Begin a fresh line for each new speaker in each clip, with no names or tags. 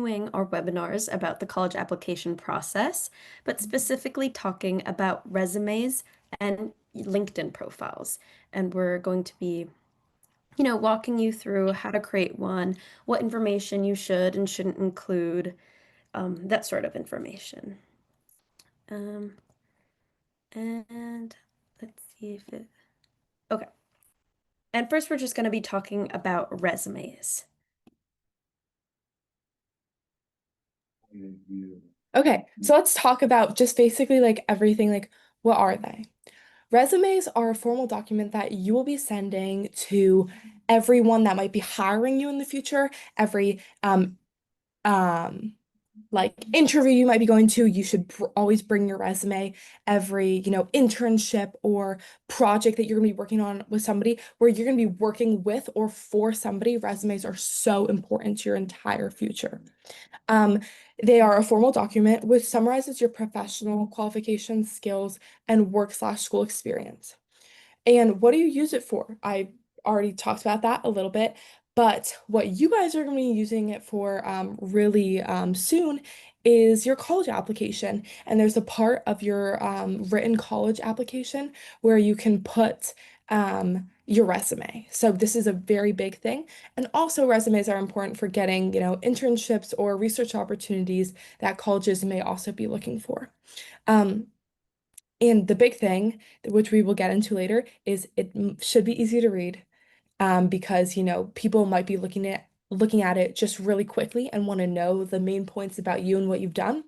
Doing our webinars about the college application process, but specifically talking about resumes and LinkedIn profiles. And we're going to be, walking you through how to create one, what information you should and shouldn't include, that sort of information. Um, and let's see if it, okay. And first, we're just going to be talking about resumes.
Okay, so let's talk about just basically like everything, like what are they? Resumes are a formal document that you will be sending to everyone that might be hiring you in the future, every um like interview you might be going to, you should always bring your resume. Every, internship or project that you're going to be working on with somebody where you're going to be working with or for somebody, resumes are so important to your entire future. Um, they are a formal document which summarizes your professional qualifications, skills, and work/school experience. And what do you use it for? I already talked about that a little bit, but what you guys are going to be using it for really soon is your college application. And there's a part of your written college application where you can put your resume. So this is a very big thing. And also resumes are important for getting, internships or research opportunities that colleges may also be looking for. Um, and the big thing, which we will get into later, is it should be easy to read, because people might be looking at it just really quickly and want to know the main points about you and what you've done,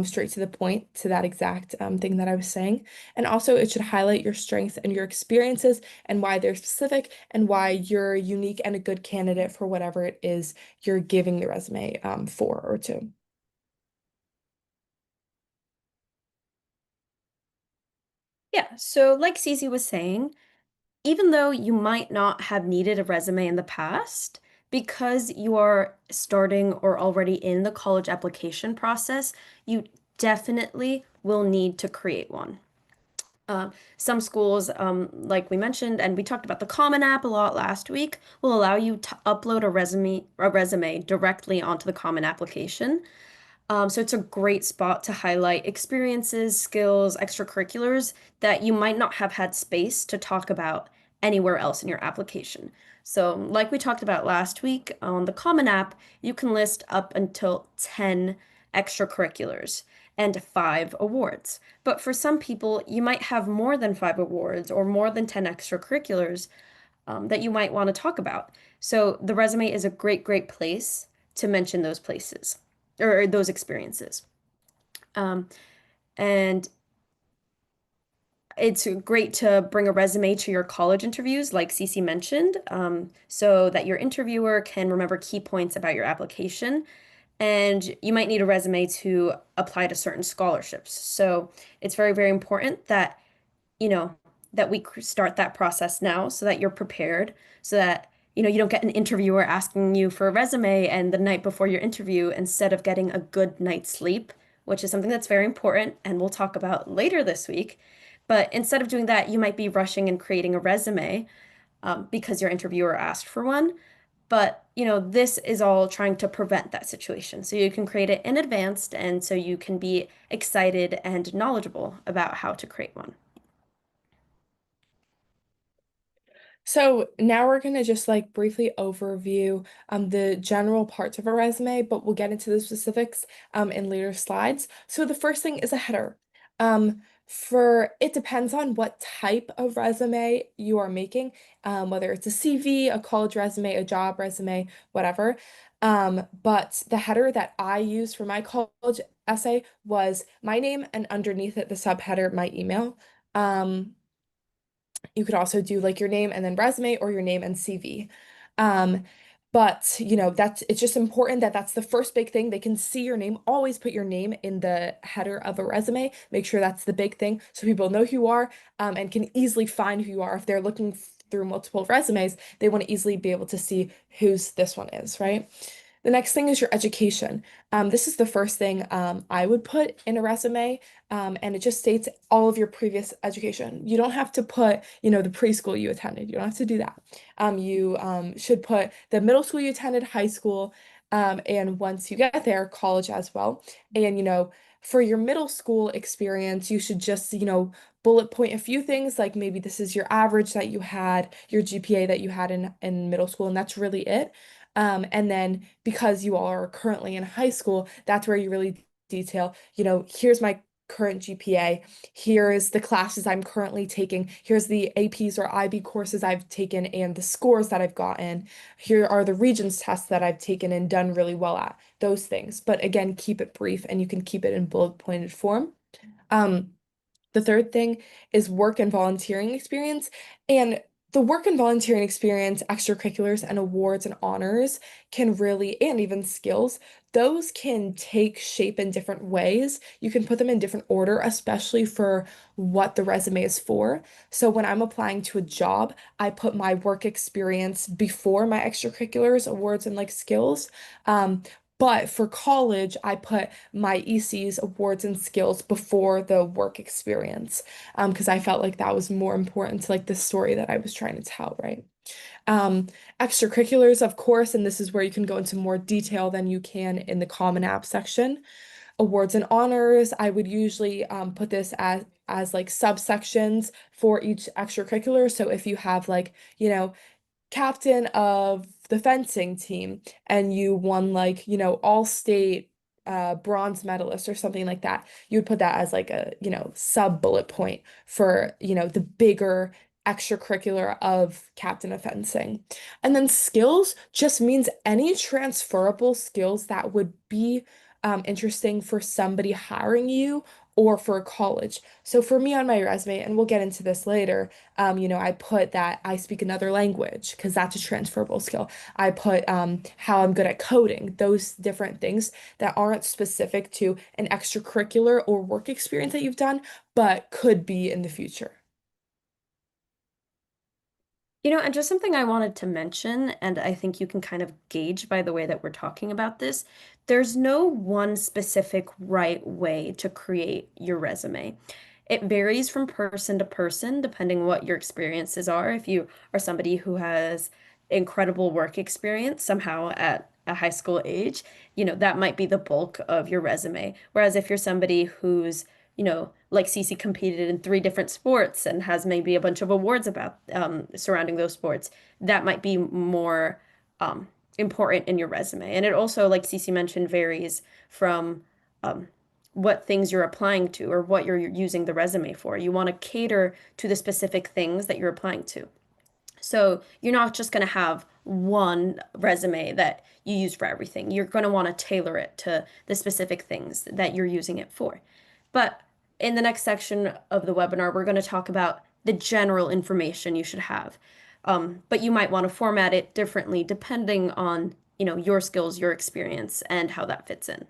straight to the point, to that exact thing that I was saying. And also, it should highlight your strengths and your experiences and why they're specific and why you're unique and a good candidate for whatever it is you're giving the resume for or to.
Yeah, so like Cece was saying, even though you might not have needed a resume in the past, because you are starting or already in the college application process, you definitely will need to create one. Some schools, like we mentioned, and we talked about the Common App a lot last week, will allow you to upload a resume directly onto the Common application. So it's a great spot to highlight experiences, skills, extracurriculars that you might not have had space to talk about anywhere else in your application. So, like we talked about last week on the Common App, you can list up until 10 extracurriculars and 5 awards. But for some people, you might have more than 5 awards or more than 10 extracurriculars that you might want to talk about. So the resume is a great, great place to mention those places or those experiences. Um, and it's great to bring a resume to your college interviews, like Cece mentioned, so that your interviewer can remember key points about your application. And you might need a resume to apply to certain scholarships. So it's very, very important that you know, that we start that process now so that you're prepared, so that, you don't get an interviewer asking you for a resume and the night before your interview, instead of getting a good night's sleep, which is something that's very important and we'll talk about later this week. But instead of doing that, you might be rushing and creating a resume because your interviewer asked for one. But, this is all trying to prevent that situation. So you can create it in advance and so you can be excited and knowledgeable about how to create one.
So now we're gonna just like briefly overview the general parts of a resume, but we'll get into the specifics in later slides. So the first thing is a header. For it depends on what type of resume you are making, whether it's a CV, a college resume, a job resume, whatever. But the header that I used for my college essay was my name and underneath it the subheader my email. You could also do like your name and then resume or your name and CV. Um, but that's it's just important that that's the first big thing. They can see your name. Always put your name in the header of a resume. Make sure that's the big thing so people know who you are, and can easily find who you are. If they're looking through multiple resumes, they want to easily be able to see whose this one is, right? The next thing is your education. This is the first thing I would put in a resume, and it just states all of your previous education. You don't have to put, the preschool you attended. You don't have to do that. You should put the middle school you attended, high school, And once you get there, college as well. And, for your middle school experience, you should just, bullet point a few things, like maybe this is your average that you had, your GPA that you had in middle school, and that's really it. And then because you all are currently in high school, that's where you really detail, here's my current GPA, here is the classes I'm currently taking, here's the APs or IB courses I've taken and the scores that I've gotten, here are the Regents tests that I've taken and done really well at, those things. But again, keep it brief and you can keep it in bullet pointed form. Um, the third thing is work and volunteering experience. And the work and volunteering experience, extracurriculars and awards and honors can really, and even skills, those can take shape in different ways. You can put them in different order, especially for what the resume is for. So when I'm applying to a job, I put my work experience before my extracurriculars, awards, and like skills. Um, but for college, I put my ECs, awards, and skills before the work experience, because I felt like that was more important to like the story that I was trying to tell, right? Um, Extracurriculars, of course, and this is where you can go into more detail than you can in the Common App section. Awards and honors, I would usually put this as like subsections for each extracurricular. So if you have like, captain of the fencing team and you won like, all state bronze medalist or something like that, you would put that as like a, sub bullet point for, the bigger extracurricular of captain of fencing. And then skills just means any transferable skills that would be interesting for somebody hiring you or for college. So for me on my resume, and we'll get into this later, I put that I speak another language because that's a transferable skill. I put how I'm good at coding, those different things that aren't specific to an extracurricular or work experience that you've done, but could be in the future.
And just something I wanted to mention, and I think you can kind of gauge by the way that we're talking about this, there's no one specific right way to create your resume. It varies from person to person, depending what your experiences are. If you are somebody who has incredible work experience somehow at a high school age, that might be the bulk of your resume. Whereas if you're somebody who's like Cece competed in three different sports and has maybe a bunch of awards about surrounding those sports, that might be more um, important in your resume. And it also, like Cece mentioned, varies from um, what things you're applying to or what you're using the resume for. You want to cater to the specific things that you're applying to. So you're not just going to have one resume that you use for everything. You're going to want to tailor it to the specific things that you're using it for. But in the next section of the webinar, we're going to talk about the general information you should have. But you might want to format it differently depending on, your skills, your experience, and how that fits in.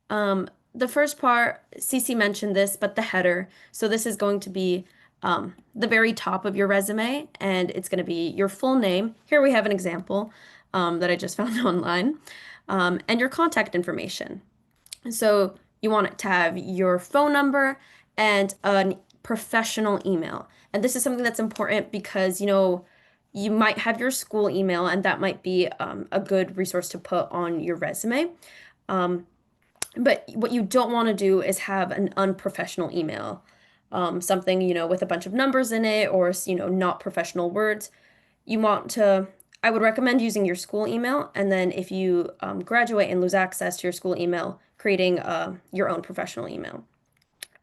The first part, Cece mentioned this, but the header. So this is going to be the very top of your resume, and it's going to be your full name. Here we have an example that I just found online, and your contact information. So you want it to have your phone number and a professional email. And this is something that's important because, you might have your school email, and that might be a good resource to put on your resume. But what you don't want to do is have an unprofessional email, something, with a bunch of numbers in it or, not professional words. You want to, I would recommend using your school email. And then if you graduate and lose access to your school email, creating your own professional email.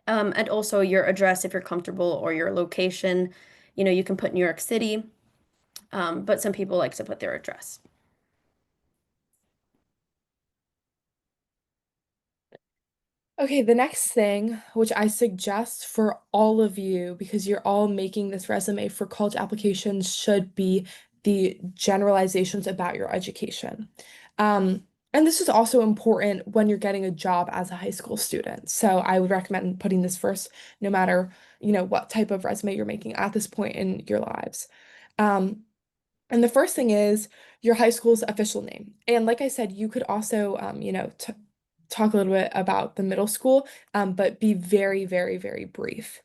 And also your address if you're comfortable or your location. You can put New York City, but some people like to put their address.
Okay, the next thing, which I suggest for all of you, because you're all making this resume for college applications, should be the generalizations about your education. And this is also important when you're getting a job as a high school student. So I would recommend putting this first, no matter, what type of resume you're making at this point in your lives. Um, and the first thing is your high school's official name. And like I said, you could also, t talk a little bit about the middle school, but be very, very, very brief.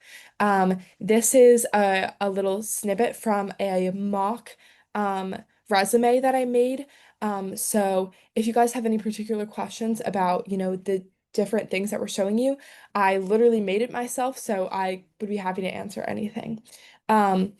This is a little snippet from a mock resume that I made. So if you guys have any particular questions about, the different things that we're showing you, I literally made it myself, so I would be happy to answer anything. Um,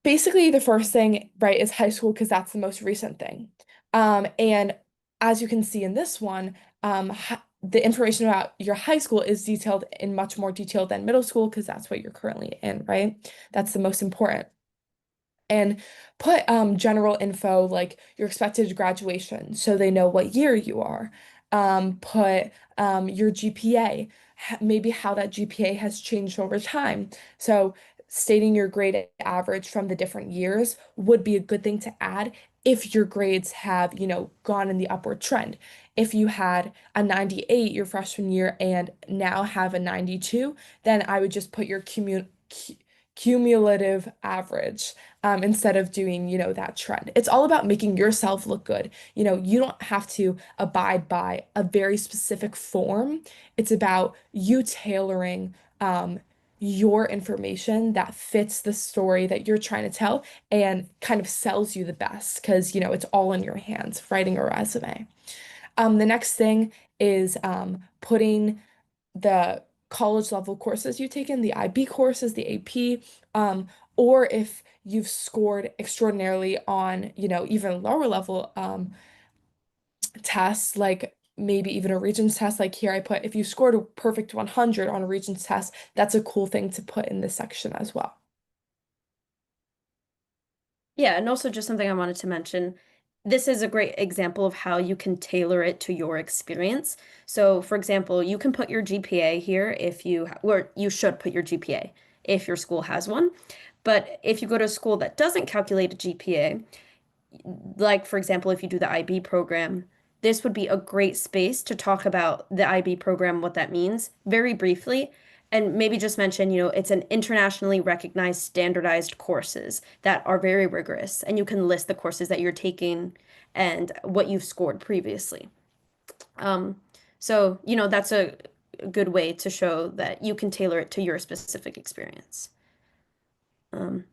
Basically, the first thing, right, is high school because that's the most recent thing. And as you can see in this one, the information about your high school is detailed in much more detail than middle school because that's what you're currently in, right? That's the most important. And put general info like your expected graduation so they know what year you are. Put your GPA, maybe how that GPA has changed over time. So stating your grade average from the different years would be a good thing to add if your grades have, gone in the upward trend. If you had a 98 your freshman year and now have a 92, then I would just put your cumulative average instead of doing, that trend. It's all about making yourself look good. You don't have to abide by a very specific form. It's about you tailoring your information that fits the story that you're trying to tell and kind of sells you the best because, it's all in your hands, writing a resume. The next thing is putting the college level courses you've taken, the IB courses, the AP, or if you've scored extraordinarily on, even lower level tests, like maybe even a Regents test, like here I put, if you scored a perfect 100 on a Regents test, that's a cool thing to put in this section as well.
Yeah, and also just something I wanted to mention. This is a great example of how you can tailor it to your experience. So, for example, you can put your GPA here if or you should put your GPA if your school has one. But if you go to a school that doesn't calculate a GPA, like for example, if you do the IB program, this would be a great space to talk about the IB program, what that means, very briefly, and maybe just mention, it's an internationally recognized standardized courses that are very rigorous, and you can list the courses that you're taking and what you've scored previously. Um, so, that's a good way to show that you can tailor it to your specific experience. Um,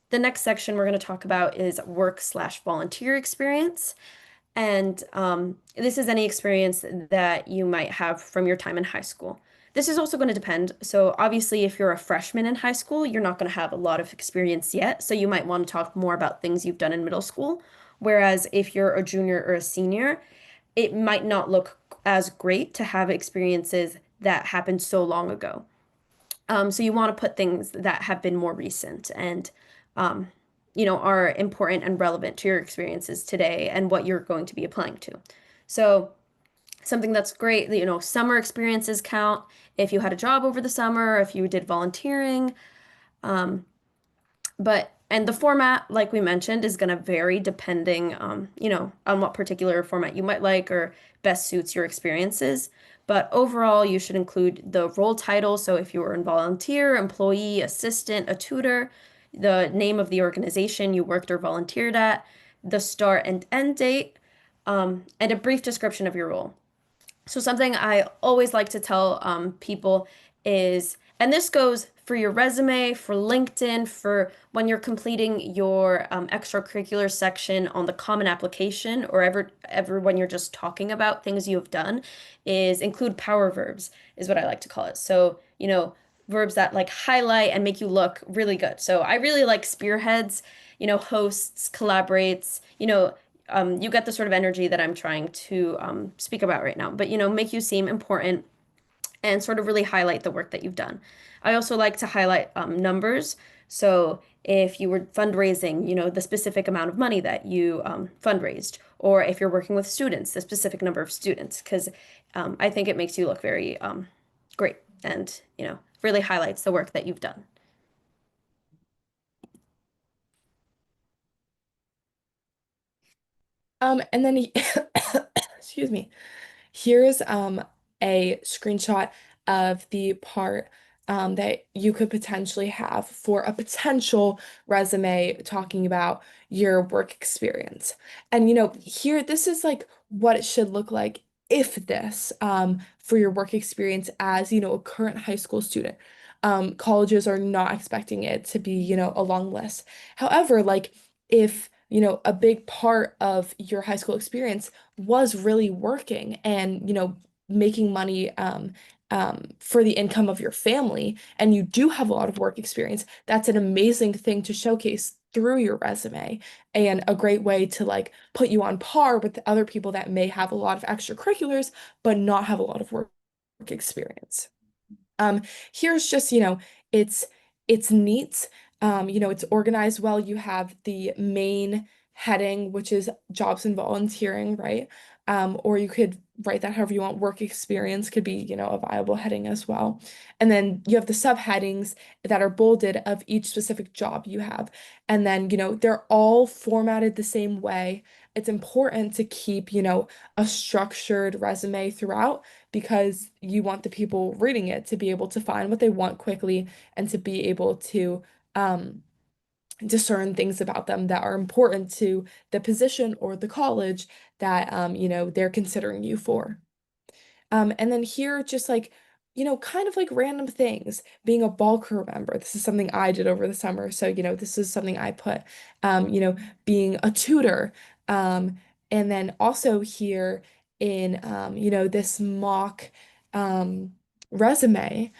the next section we're going to talk about is work/volunteer experience. And this is any experience that you might have from your time in high school. This is also going to depend. So, obviously, if you're a freshman in high school, you're not going to have a lot of experience yet. So, you might want to talk more about things you've done in middle school. Whereas if you're a junior or a senior, it might not look as great to have experiences that happened so long ago. So you want to put things that have been more recent and, um, are important and relevant to your experiences today and what you're going to be applying to. So something that's great, summer experiences count if you had a job over the summer, if you did volunteering. Um, and the format, like we mentioned, is going to vary depending, on what particular format you might like or best suits your experiences. But overall, you should include the role title. So if you were a volunteer, employee, assistant, a tutor, the name of the organization you worked or volunteered at, the start and end date, and a brief description of your role. So something I always like to tell people is, and this goes for your resume, for LinkedIn, for when you're completing your extracurricular section on the common application, or ever when you're just talking about things you have done, is include power verbs, is what I like to call it. So, verbs that like highlight and make you look really good. So I really like spearheads, hosts, collaborates, you get the sort of energy that I'm trying to speak about right now, but make you seem important and sort of really highlight the work that you've done. I also like to highlight numbers. So if you were fundraising, the specific amount of money that you fundraised, or if you're working with students, the specific number of students, because I think it makes you look very great and, really highlights the work that you've done.
And then, excuse me. Here's a screenshot of the part that you could potentially have for a potential resume talking about your work experience. And here this is like what it should look like if this for your work experience as a current high school student. Colleges are not expecting it to be a long list. However, like if a big part of your high school experience was really working and, making money for the income of your family, and you do have a lot of work experience, that's an amazing thing to showcase through your resume and a great way to like put you on par with the other people that may have a lot of extracurriculars but not have a lot of work experience. Um, Here's just, it's it's neat. It's organized well. You have the main heading, which is jobs and volunteering, right? Or you could write that however you want. Work experience could be, a viable heading as well. And then you have the subheadings that are bolded of each specific job you have. And then, they're all formatted the same way. It's important to keep, a structured resume throughout because you want the people reading it to be able to find what they want quickly and to be able to um, discern things about them that are important to the position or the college that they're considering you for. And then here, just like, kind of like random things. Being a ball crew member, this is something I did over the summer. So, this is something I put, being a tutor. Um, and then also here in, this mock um, resume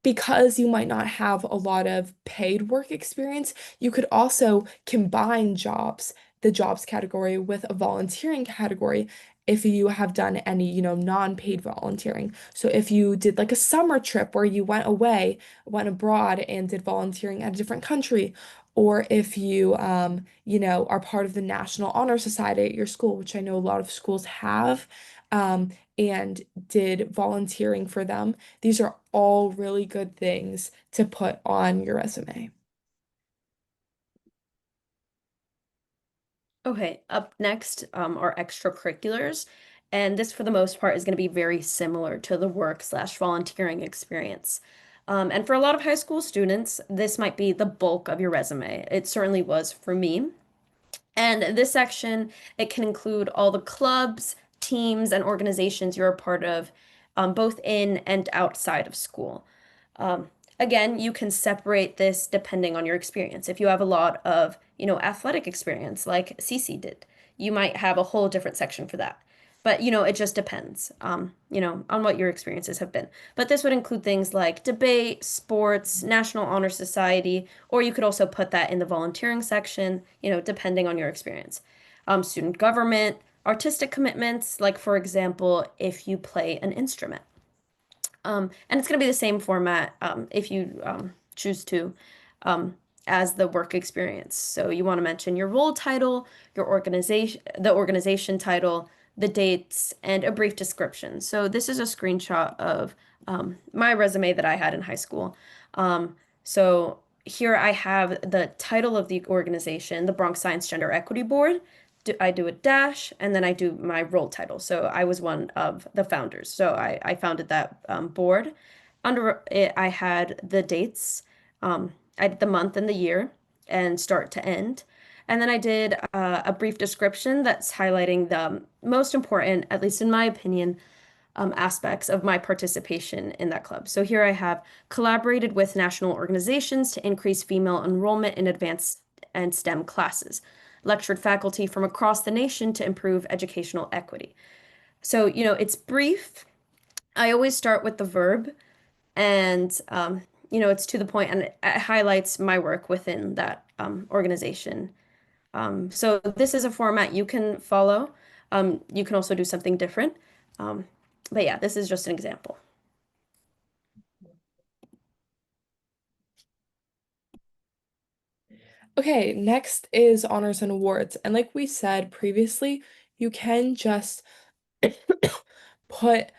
because you might not have a lot of paid work experience, you could also combine the jobs category with a volunteering category if you have done any, non-paid volunteering. So if you did like a summer trip where you went away, went abroad and did volunteering at a different country, or if you, are part of the National Honor Society at your school, which I know a lot of schools have, and did volunteering for them. These are all really good things to put on your resume.
Okay, up next are extracurriculars. And this, for the most part, is going to be very similar to the work/volunteering experience. And for a lot of high school students, this might be the bulk of your resume. It certainly was for me. And this section, it can include all the clubs, teams, and organizations you're a part of, both in and outside of school. Um, Again, you can separate this depending on your experience. If you have a lot of, athletic experience, like Cece did, you might have a whole different section for that. But, it just depends, on what your experiences have been. But this would include things like debate, sports, National Honor Society, or you could also put that in the volunteering section, depending on your experience. Student government, artistic commitments, like, for example, if you play an instrument. And it's going to be the same format if you choose to um, as the work experience. So you want to mention your role title, the organization title, the dates, and a brief description. So this is a screenshot of my resume that I had in high school. So here I have the title of the organization, the Bronx Science Gender Equity Board. I do a dash and then I do my role title. So I was one of the founders. So I founded that board. Under it, I had the dates. I did the month and the year and start to end. And then I did a brief description that's highlighting the most important, at least in my opinion, aspects of my participation in that club. So here I have collaborated with national organizations to increase female enrollment in advanced and STEM classes, lectured faculty from across the nation to improve educational equity. So, it's brief. I always start with the verb, and it's to the point, and it highlights my work within that organization. So this is a format you can follow. You can also do something different. Um, but yeah, this is just an example.
Okay, next is honors and awards. And like we said previously, you can just put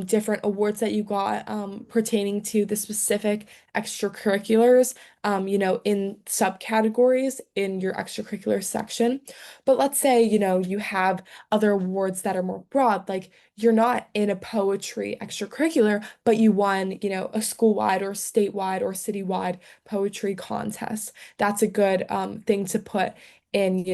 different awards that you got pertaining to the specific extracurriculars, in subcategories in your extracurricular section. But let's say, you have other awards that are more broad, like you're not in a poetry extracurricular, but you won, a school-wide or statewide or citywide poetry contest. That's a good thing to put in,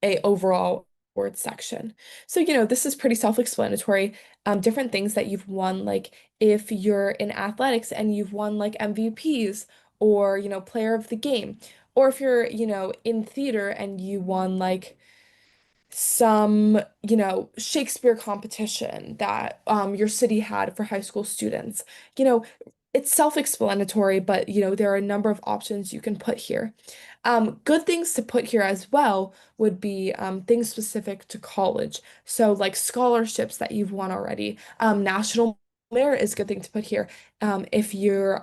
a overall word section. So, this is pretty self-explanatory. Different things that you've won, like if you're in athletics and you've won like MVPs or, player of the game, Or if you're, in theater and you won like some, Shakespeare competition that your city had for high school students. You know, it's self-explanatory, but there are a number of options you can put here. Good things to put here as well would be things specific to college. So like scholarships that you've won already. National merit is a good thing to put here. If you're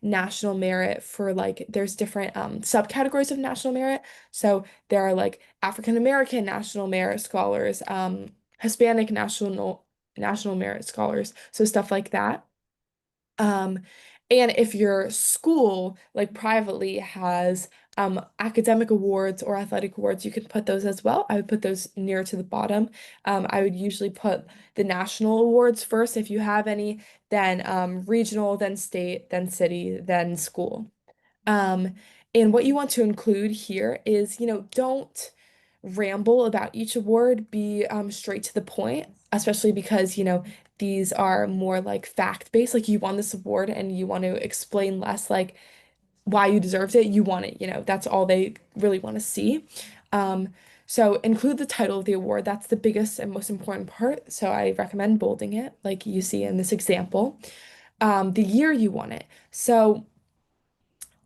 national merit for like there's different subcategories of national merit. So there are like African American National Merit Scholars, Hispanic National Merit Scholars, so stuff like that. Um, and if your school, like privately, has academic awards or athletic awards, you can put those as well. I would put those near to the bottom. I would usually put the national awards first if you have any, then regional, then state, then city, then school. Um, and what you want to include here is, don't ramble about each award, be straight to the point, especially because, these are more like fact-based, like you won this award and you want to explain less like why you deserved it, you want it, that's all they really want to see. Um, so include the title of the award. That's the biggest and most important part. So I recommend bolding it, like you see in this example. The year you won it. So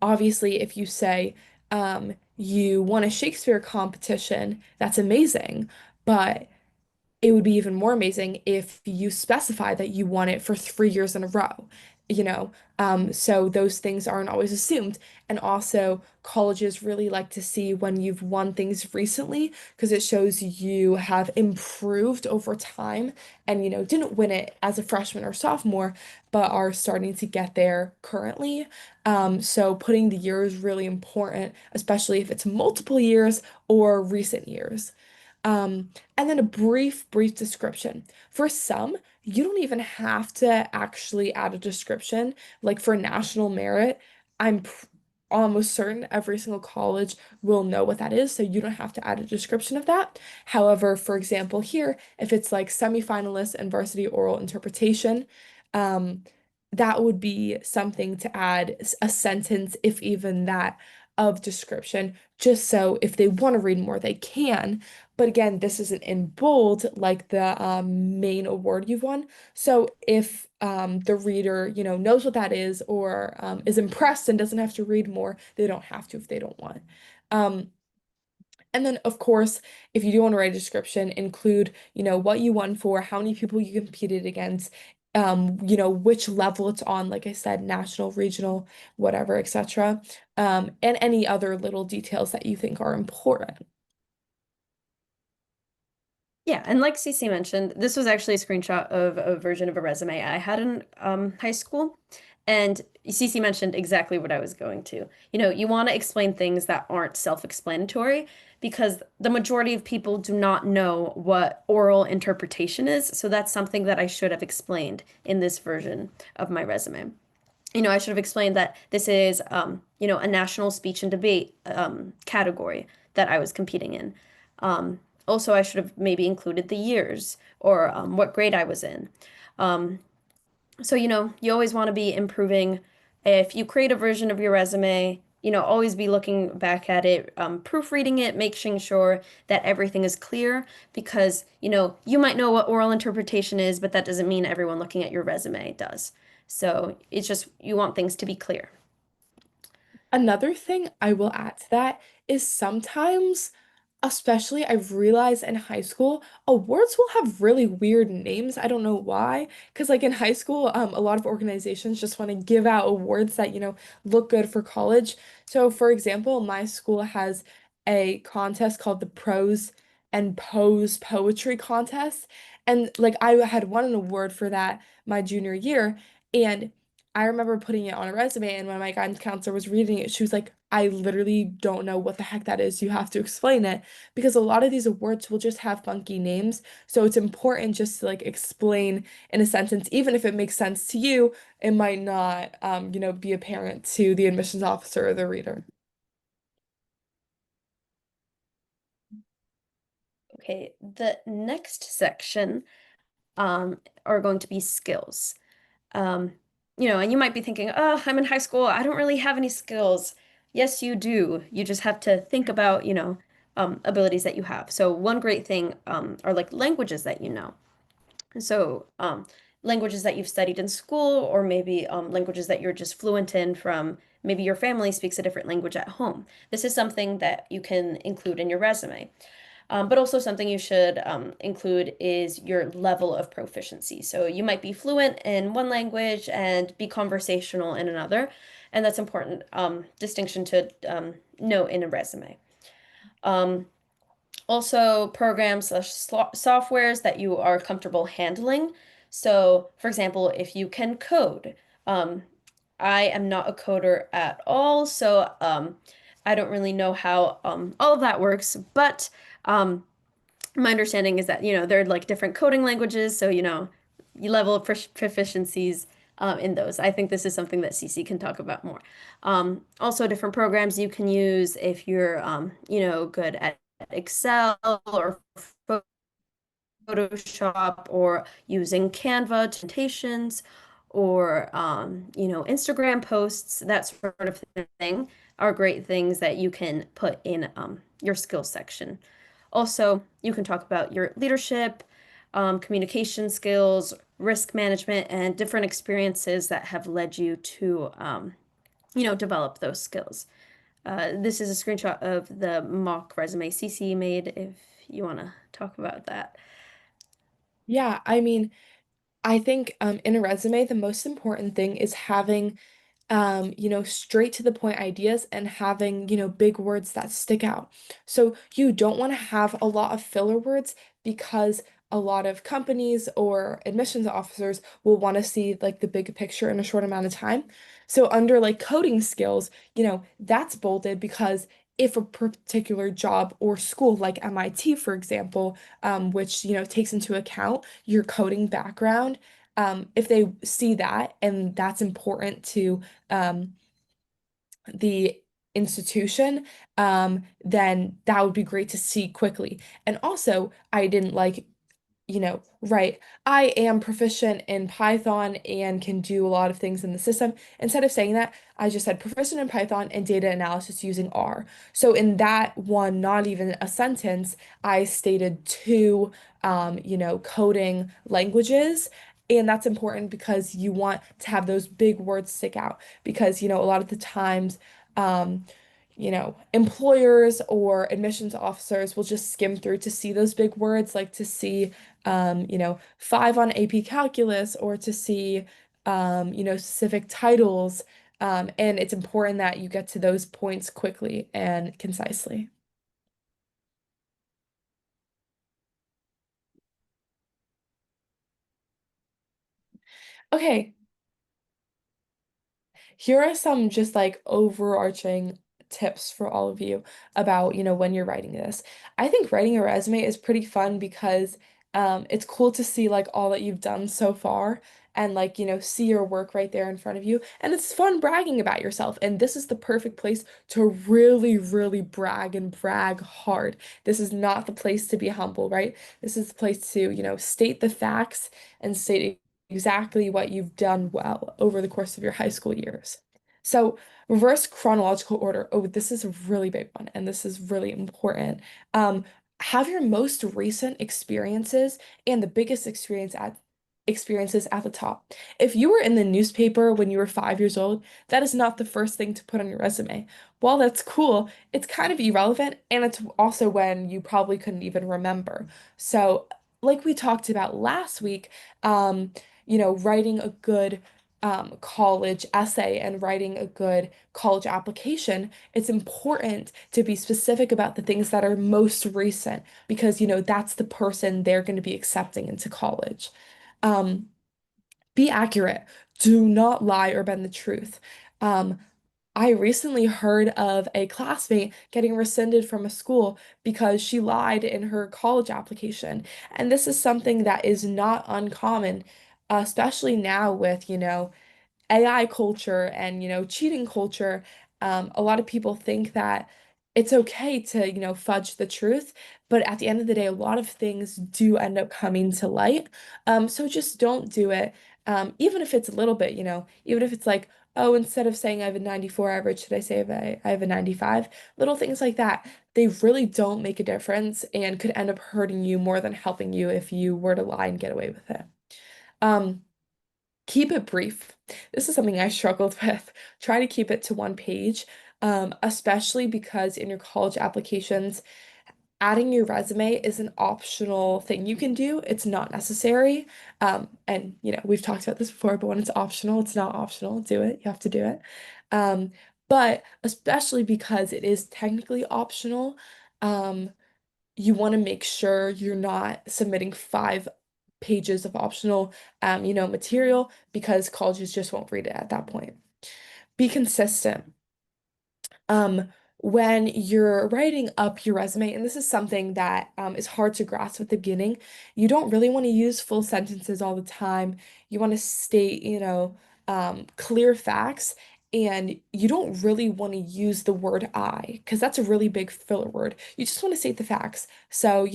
obviously, if you say you won a Shakespeare competition, that's amazing. But it would be even more amazing if you specify that you won it for 3 years in a row, you know? So those things aren't always assumed. And also, colleges really like to see when you've won things recently because it shows you have improved over time and, didn't win it as a freshman or sophomore, but are starting to get there currently. So putting the year is really important, especially if it's multiple years or recent years. And then a brief description. For some, you don't even have to actually add a description. Like for national merit, almost certain every single college will know what that is, so you don't have to add a description of that. However, for example, here, if it's like semifinalist and varsity oral interpretation, um, that would be something to add a sentence, if even that, of description, just so if they want to read more, they can. But again, this isn't in bold like the main award you've won. So if the reader, knows what that is or is impressed and doesn't have to read more, they don't have to if they don't want. Um, and then, of course, if you do want to write a description, include, what you won for, how many people you competed against, which level it's on, like I said, national, regional, whatever, etc. And any other little details that you think are important.
Yeah, and like Cece mentioned, this was actually a screenshot of a version of a resume I had in high school. And Cece mentioned exactly what I was going to. You want to explain things that aren't self-explanatory because the majority of people do not know what oral interpretation is. So that's something that I should have explained in this version of my resume. I should have explained that this is, a national speech and debate category that I was competing in. Also, I should have maybe included the years or what grade I was in. Um, so, you always want to be improving. If you create a version of your resume, always be looking back at it, proofreading it, making sure that everything is clear because, you might know what oral interpretation is, but that doesn't mean everyone looking at your resume does. So it's just, you want things to be clear.
Another thing I will add to that is sometimes, especially I've realized in high school, awards will have really weird names. I don't know why. Because like in high school, a lot of organizations just want to give out awards that, look good for college. So for example, my school has a contest called the Prose and Pose Poetry Contest. And like I had won an award for that my junior year. And I remember putting it on a resume, and when my guidance counselor was reading it, she was like, I literally don't know what the heck that is. You have to explain it. Because a lot of these awards will just have funky names. So it's important just to like explain in a sentence, even if it makes sense to you, it might not, be apparent to the admissions officer or the reader.
Okay, the next section um, are going to be skills. Um, and you might be thinking, oh, I'm in high school. I don't really have any skills. Yes, you do. You just have to think about, abilities that you have. So one great thing are like languages that you know. So, languages that you've studied in school, or maybe languages that you're just fluent in from maybe your family speaks a different language at home. This is something that you can include in your resume. But also something you should include is your level of proficiency. So you might be fluent in one language and be conversational in another, and that's important distinction to note in a resume. Um, Also, programs slash softwares that you are comfortable handling. So, for example, if you can code, um, I am not a coder at all, so I don't really know how all of that works. But um, my understanding is that, there are like different coding languages, so, you level of proficiencies in those. I think this is something that CC can talk about more. Also, different programs you can use if you're, good at Excel or Photoshop or using Canva presentations or Instagram posts, that sort of thing are great things that you can put in your skills section. Also, you can talk about your leadership, communication skills, risk management, and different experiences that have led you to develop those skills. This is a screenshot of the mock resume CC made if you want to talk about that.
Yeah, I mean, I think in a resume, the most important thing is having straight to the point ideas and having, big words that stick out. So you don't want to have a lot of filler words because a lot of companies or admissions officers will want to see like the big picture in a short amount of time. So under like coding skills, that's bolded because if a particular job or school like MIT, for example, which, takes into account your coding background, if they see that and that's important to um, the institution, then that would be great to see quickly. And also, I didn't like right, I am proficient in Python and can do a lot of things in the system. Instead of saying that, I just said proficient in Python and data analysis using R. So in that one, not even a sentence, I stated two, coding languages. And that's important because you want to have those big words stick out because, a lot of the times, um, employers or admissions officers will just skim through to see those big words, like to see, 5 on AP Calculus or to see, specific titles. And it's important that you get to those points quickly and concisely. Okay, here are some just like overarching tips for all of you about, when you're writing this. I think writing a resume is pretty fun because it's cool to see like all that you've done so far and like, see your work right there in front of you. And it's fun bragging about yourself. And this is the perfect place to really, really brag and brag hard. This is not the place to be humble, right? This is the place to, state the facts and state exactly what you've done well over the course of your high school years. So, reverse chronological order. Oh, this is a really big one, and this is really important. Um, have your most recent experiences and the biggest experiences at the top. If you were in the newspaper when you were 5 years old, that is not the first thing to put on your resume. While that's cool, it's kind of irrelevant, and it's also when you probably couldn't even remember. So, like we talked about last week, um, writing a good college essay and writing a good college application, it's important to be specific about the things that are most recent because, that's the person they're going to be accepting into college. Um, be accurate. Do not lie or bend the truth. Um, I recently heard of a classmate getting rescinded from a school because she lied in her college application. And this is something that is not uncommon, especially now with, AI culture and, cheating culture. A lot of people think that it's okay to, fudge the truth, but at the end of the day, a lot of things do end up coming to light. So just don't do it. Even if it's a little bit, even if it's like, oh, instead of saying I have a 94 average, should I say I have a 95? Little things like that. They really don't make a difference and could end up hurting you more than helping you if you were to lie and get away with it. Um, Keep it brief. This is something I struggled with. Try to keep it to one page, especially because in your college applications, adding your resume is an optional thing you can do. It's not necessary. And we've talked about this before, but when it's optional, it's not optional. Do it. You have to do it. Um, but especially because it is technically optional, um, you want to make sure you're not submitting 5 pages of optional, material because colleges just won't read it at that point. Be consistent. Um, when you're writing up your resume, and this is something that is hard to grasp at the beginning, you don't really want to use full sentences all the time. You want to state, clear facts, and you don't really want to use the word I, because that's a really big filler word. You just want to state the facts. So,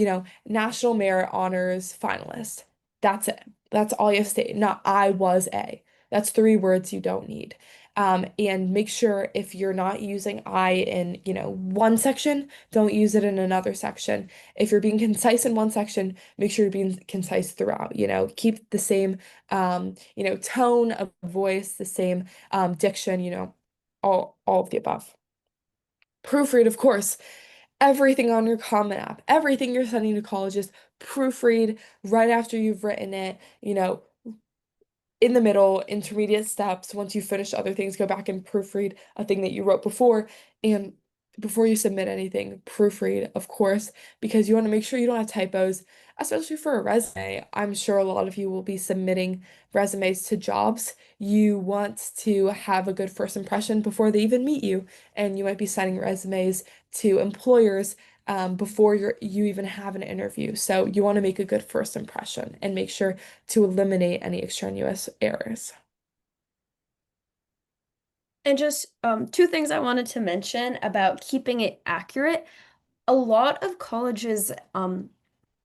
National Merit Honors finalist. That's it. That's all you have to state, not I was a. That's 3 words you don't need. And make sure if you're not using I in, one section, don't use it in another section. If you're being concise in one section, make sure you're being concise throughout, keep the same, tone of voice, the same, diction, all of the above. Proofread, of course, everything on your Common App, everything you're sending to colleges, proofread right after you've written it, in the middle, intermediate steps. Once you finish other things, go back and proofread a thing that you wrote before. And before you submit anything, proofread, of course, because you want to make sure you don't have typos, especially for a resume. I'm sure a lot of you will be submitting resumes to jobs. You want to have a good first impression before they even meet you, and you might be sending resumes to employers before you even have an interview. So you want to make a good first impression and make sure to eliminate any extraneous errors.
And just two things I wanted to mention about keeping it accurate. A lot of colleges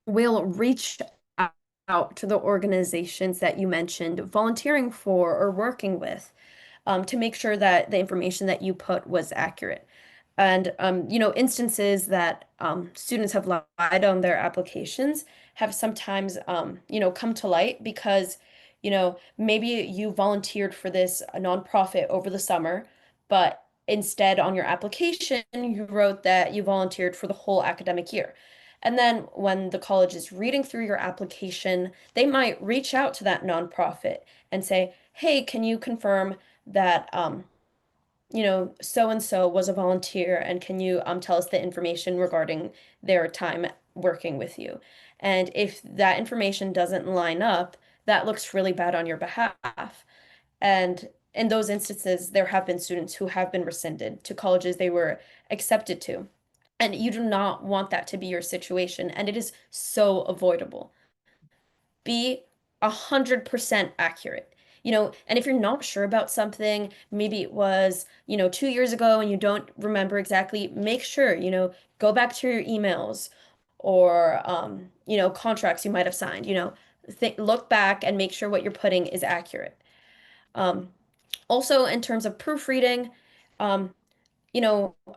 will reach out to the organizations that you mentioned volunteering for or working with to make sure that the information that you put was accurate. And instances that students have lied on their applications have sometimes come to light because maybe you volunteered for this nonprofit over the summer, but instead on your application you wrote that you volunteered for the whole academic year. And then when the college is reading through your application, they might reach out to that nonprofit and say, "Hey, can you confirm that so and so was a volunteer, and can you tell us the information regarding their time working with you?" And if that information doesn't line up, that looks really bad on your behalf. And in those instances, there have been students who have been rescinded to colleges they were accepted to. And you do not want that to be your situation, and it is so avoidable. Be 100% accurate. And if you're not sure about something, maybe it was, 2 years ago and you don't remember exactly, make sure, go back to your emails or, contracts you might have signed, th look back and make sure what you're putting is accurate. Um, Also, in terms of proofreading, um,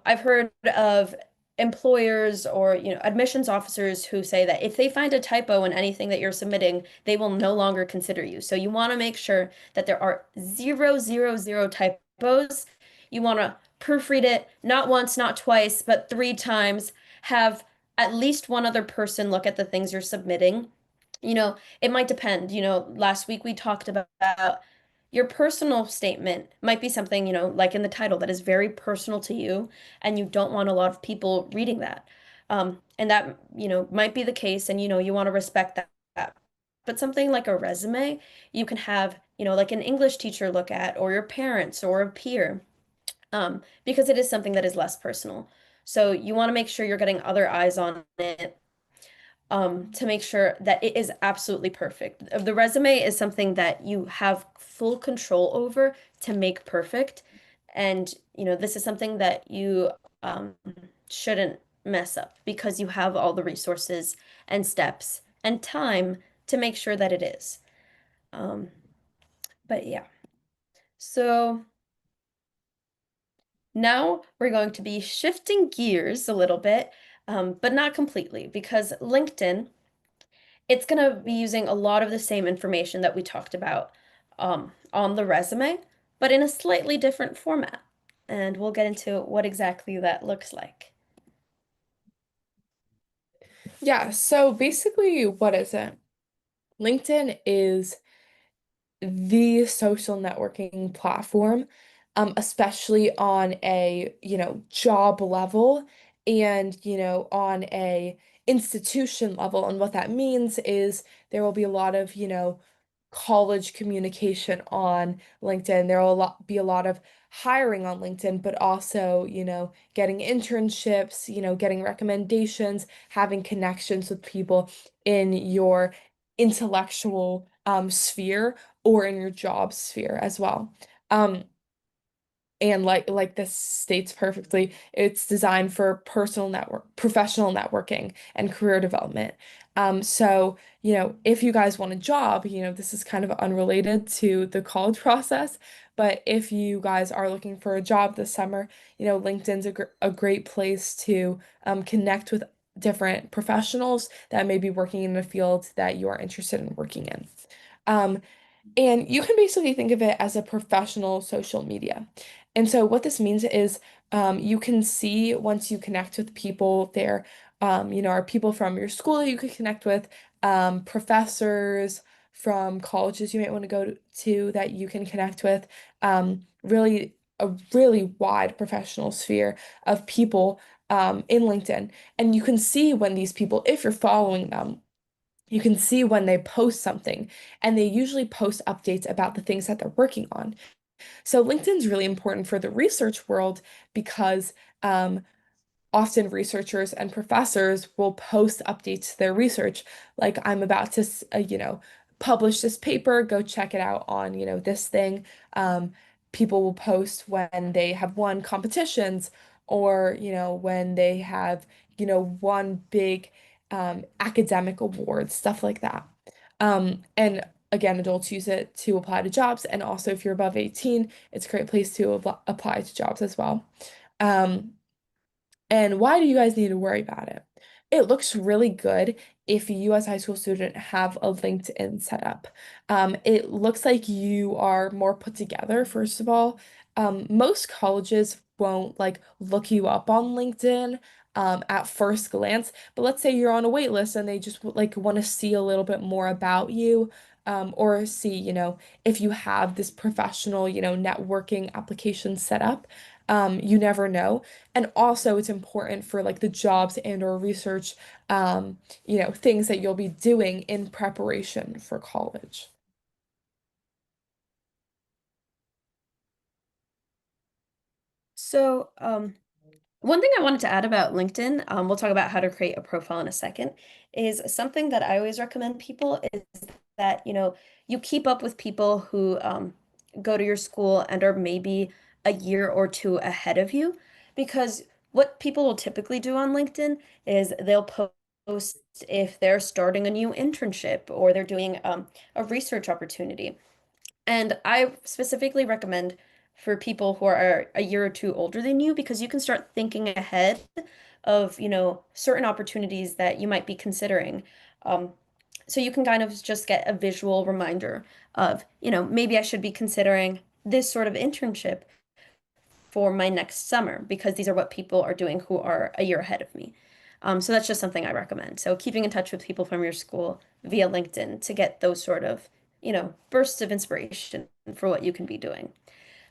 I've heard of employers or, admissions officers who say that if they find a typo in anything that you're submitting, they will no longer consider you. So you want to make sure that there are zero, zero, zero typos. You want to proofread it not once, not twice, but 3 times. Have at least one other person look at the things you're submitting. It might depend. Last week we talked about your personal statement might be something, like in the title, that is very personal to you, and you don't want a lot of people reading that. And that, might be the case, and you want to respect that. But something like a resume, you can have, like an English teacher look at, or your parents, or a peer, because it is something that is less personal. So you want to make sure you're getting other eyes on it to make sure that it is absolutely perfect. The resume is something that you have full control over to make perfect. And, this is something that you um, shouldn't mess up because you have all the resources and steps and time to make sure that it is. Um, but yeah, so. Now we're going to be shifting gears a little bit, but not completely, because LinkedIn, it's going to be using a lot of the same information that we talked about on the resume, but in a slightly different format. And we'll get into what exactly that looks like.
Yeah, so basically, what is it? LinkedIn is the social networking platform, especially on a, job level and, on a institution level. And what that means is there will be a lot of, college communication on LinkedIn. There will be a lot of hiring on LinkedIn, but also, getting internships, getting recommendations, having connections with people in your intellectual sphere or in your job sphere as well. Um, and like this states perfectly, it's designed for professional networking and career development. So, if you guys want a job, this is kind of unrelated to the college process, but if you guys are looking for a job this summer, LinkedIn's a great place to connect with different professionals that may be working in a field that you are interested in working in. Um, and you can basically think of it as a professional social media. And so what this means is you can see once you connect with people there, are people from your school that you could connect with, professors from colleges you might want to go to that you can connect with, really a really wide professional sphere of people in LinkedIn. And you can see when these people, if you're following them, you can see when they post something, and they usually post updates about the things that they're working on. So LinkedIn's really important for the research world because often researchers and professors will post updates to their research, like I'm about to, publish this paper, go check it out on, this thing. People will post when they have won competitions or, when they have, won big academic awards, stuff like that. And again, adults use it to apply to jobs, and also if you're above 18, it's a great place to apply to jobs as well. Um, and why do you guys need to worry about it? It looks really good if you, as a high school student, have a LinkedIn setup. It looks like you are more put together, first of all. Most colleges won't like look you up on LinkedIn at first glance, but let's say you're on a wait list and they just like want to see a little bit more about you, or see, if you have this professional, networking application set up. You never know. And also it's important for like the jobs and or research, things that you'll be doing in preparation for college.
So, one thing I wanted to add about LinkedIn, we'll talk about how to create a profile in a second, is something that I always recommend people is that, you keep up with people who go to your school and are maybe a year or two ahead of you. Because what people will typically do on LinkedIn is they'll post if they're starting a new internship or they're doing a research opportunity. And I specifically recommend for people who are a year or two older than you because you can start thinking ahead of, certain opportunities that you might be considering. Um, so you can kind of just get a visual reminder of, maybe I should be considering this sort of internship for my next summer because these are what people are doing who are a year ahead of me. So that's just something I recommend. So keeping in touch with people from your school via LinkedIn to get those sort of, bursts of inspiration for what you can be doing.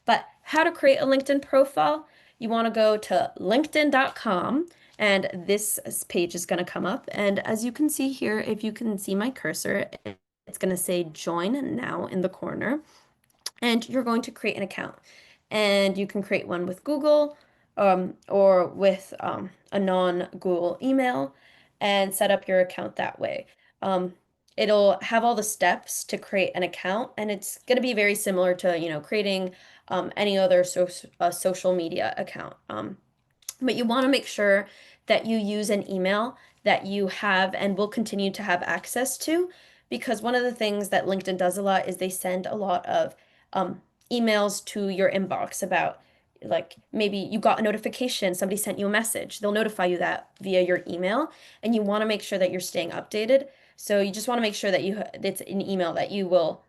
But how to create a LinkedIn profile, you want to go to linkedin.com and this page is going to come up. And as you can see here, if you can see my cursor, it's going to say join now in the corner and you're going to create an account. And you can create one with Google or with a non-Google email and set up your account that way. Um, it'll have all the steps to create an account, and it's going to be very similar to, creating any other social media account. But you want to make sure that you use an email that you have and will continue to have access to, because one of the things that LinkedIn does a lot is they send a lot of emails to your inbox about Like maybe you got a notification, somebody sent you a message. They'll notify you that via your email, and you want to make sure that you're staying updated. So you just want to make sure that it's an email that you will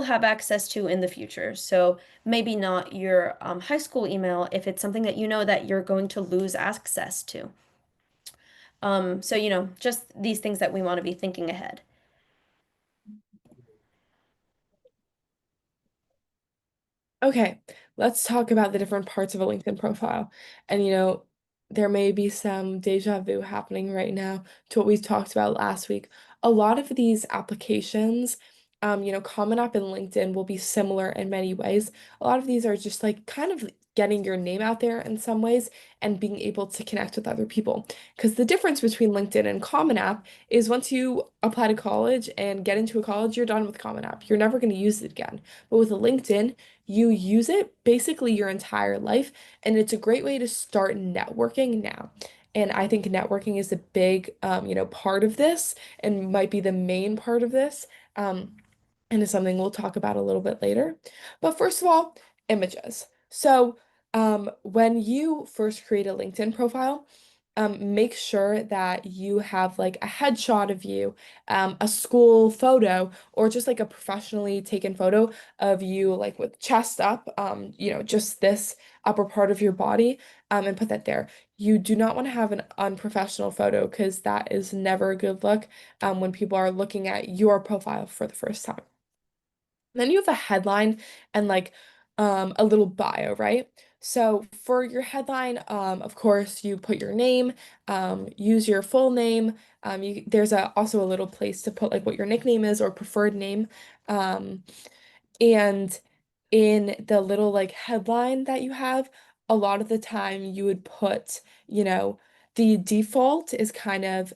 have access to in the future. So maybe not your high school email if it's something that you know that you're going to lose access to. So just these things that we want to be thinking ahead.
Okay, let's talk about the different parts of a LinkedIn profile. And there may be some deja vu happening right now to what we talked about last week. A lot of these applications, Common App and LinkedIn will be similar in many ways. A lot of these are just like kind of getting your name out there in some ways and being able to connect with other people. Because the difference between LinkedIn and Common App is once you apply to college and get into a college, you're done with Common App. You're never going to use it again. But with a LinkedIn, you use it basically your entire life, and it's a great way to start networking now. And I think networking is a big, part of this and might be the main part of this. And is something we'll talk about a little bit later. But first of all, images. So, when you first create a LinkedIn profile, make sure that you have like a headshot of you, a school photo, or just like a professionally taken photo of you, like with chest up, just this upper part of your body, and put that there. You do not want to have an unprofessional photo because that is never a good look, when people are looking at your profile for the first time. Then you have a headline and like a little bio, right? So for your headline, of course, you put your name, use your full name. There's also a little place to put like what your nickname is or preferred name. Um, and in the little like headline that you have, a lot of the time you would put, the default is kind of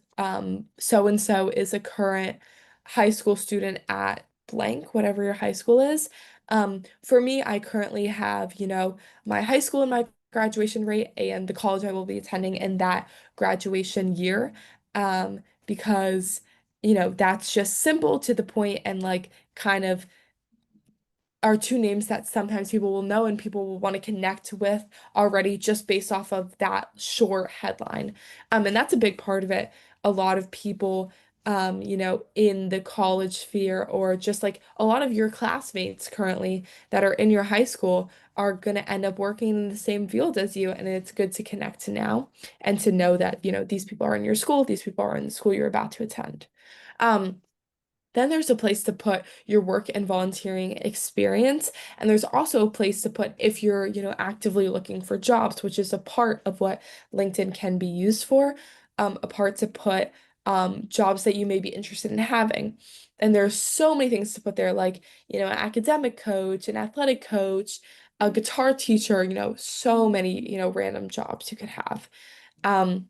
so and so is a current high school student at blank, whatever your high school is. For me, I currently have, my high school and my graduation rate and the college I will be attending in that graduation year. Because, that's just simple to the point and like kind of are two names that sometimes people will know and people will want to connect with already just based off of that short headline. And that's a big part of it. A lot of people, in the college sphere or just like a lot of your classmates currently that are in your high school are going to end up working in the same field as you. And it's good to connect now and to know that, these people are in your school, these people are in the school you're about to attend. Um, then there's a place to put your work and volunteering experience. And there's also a place to put if you're, actively looking for jobs, which is a part of what LinkedIn can be used for, a part to put jobs that you may be interested in having. And there's so many things to put there, like, an academic coach, an athletic coach, a guitar teacher, so many, random jobs you could have. Um,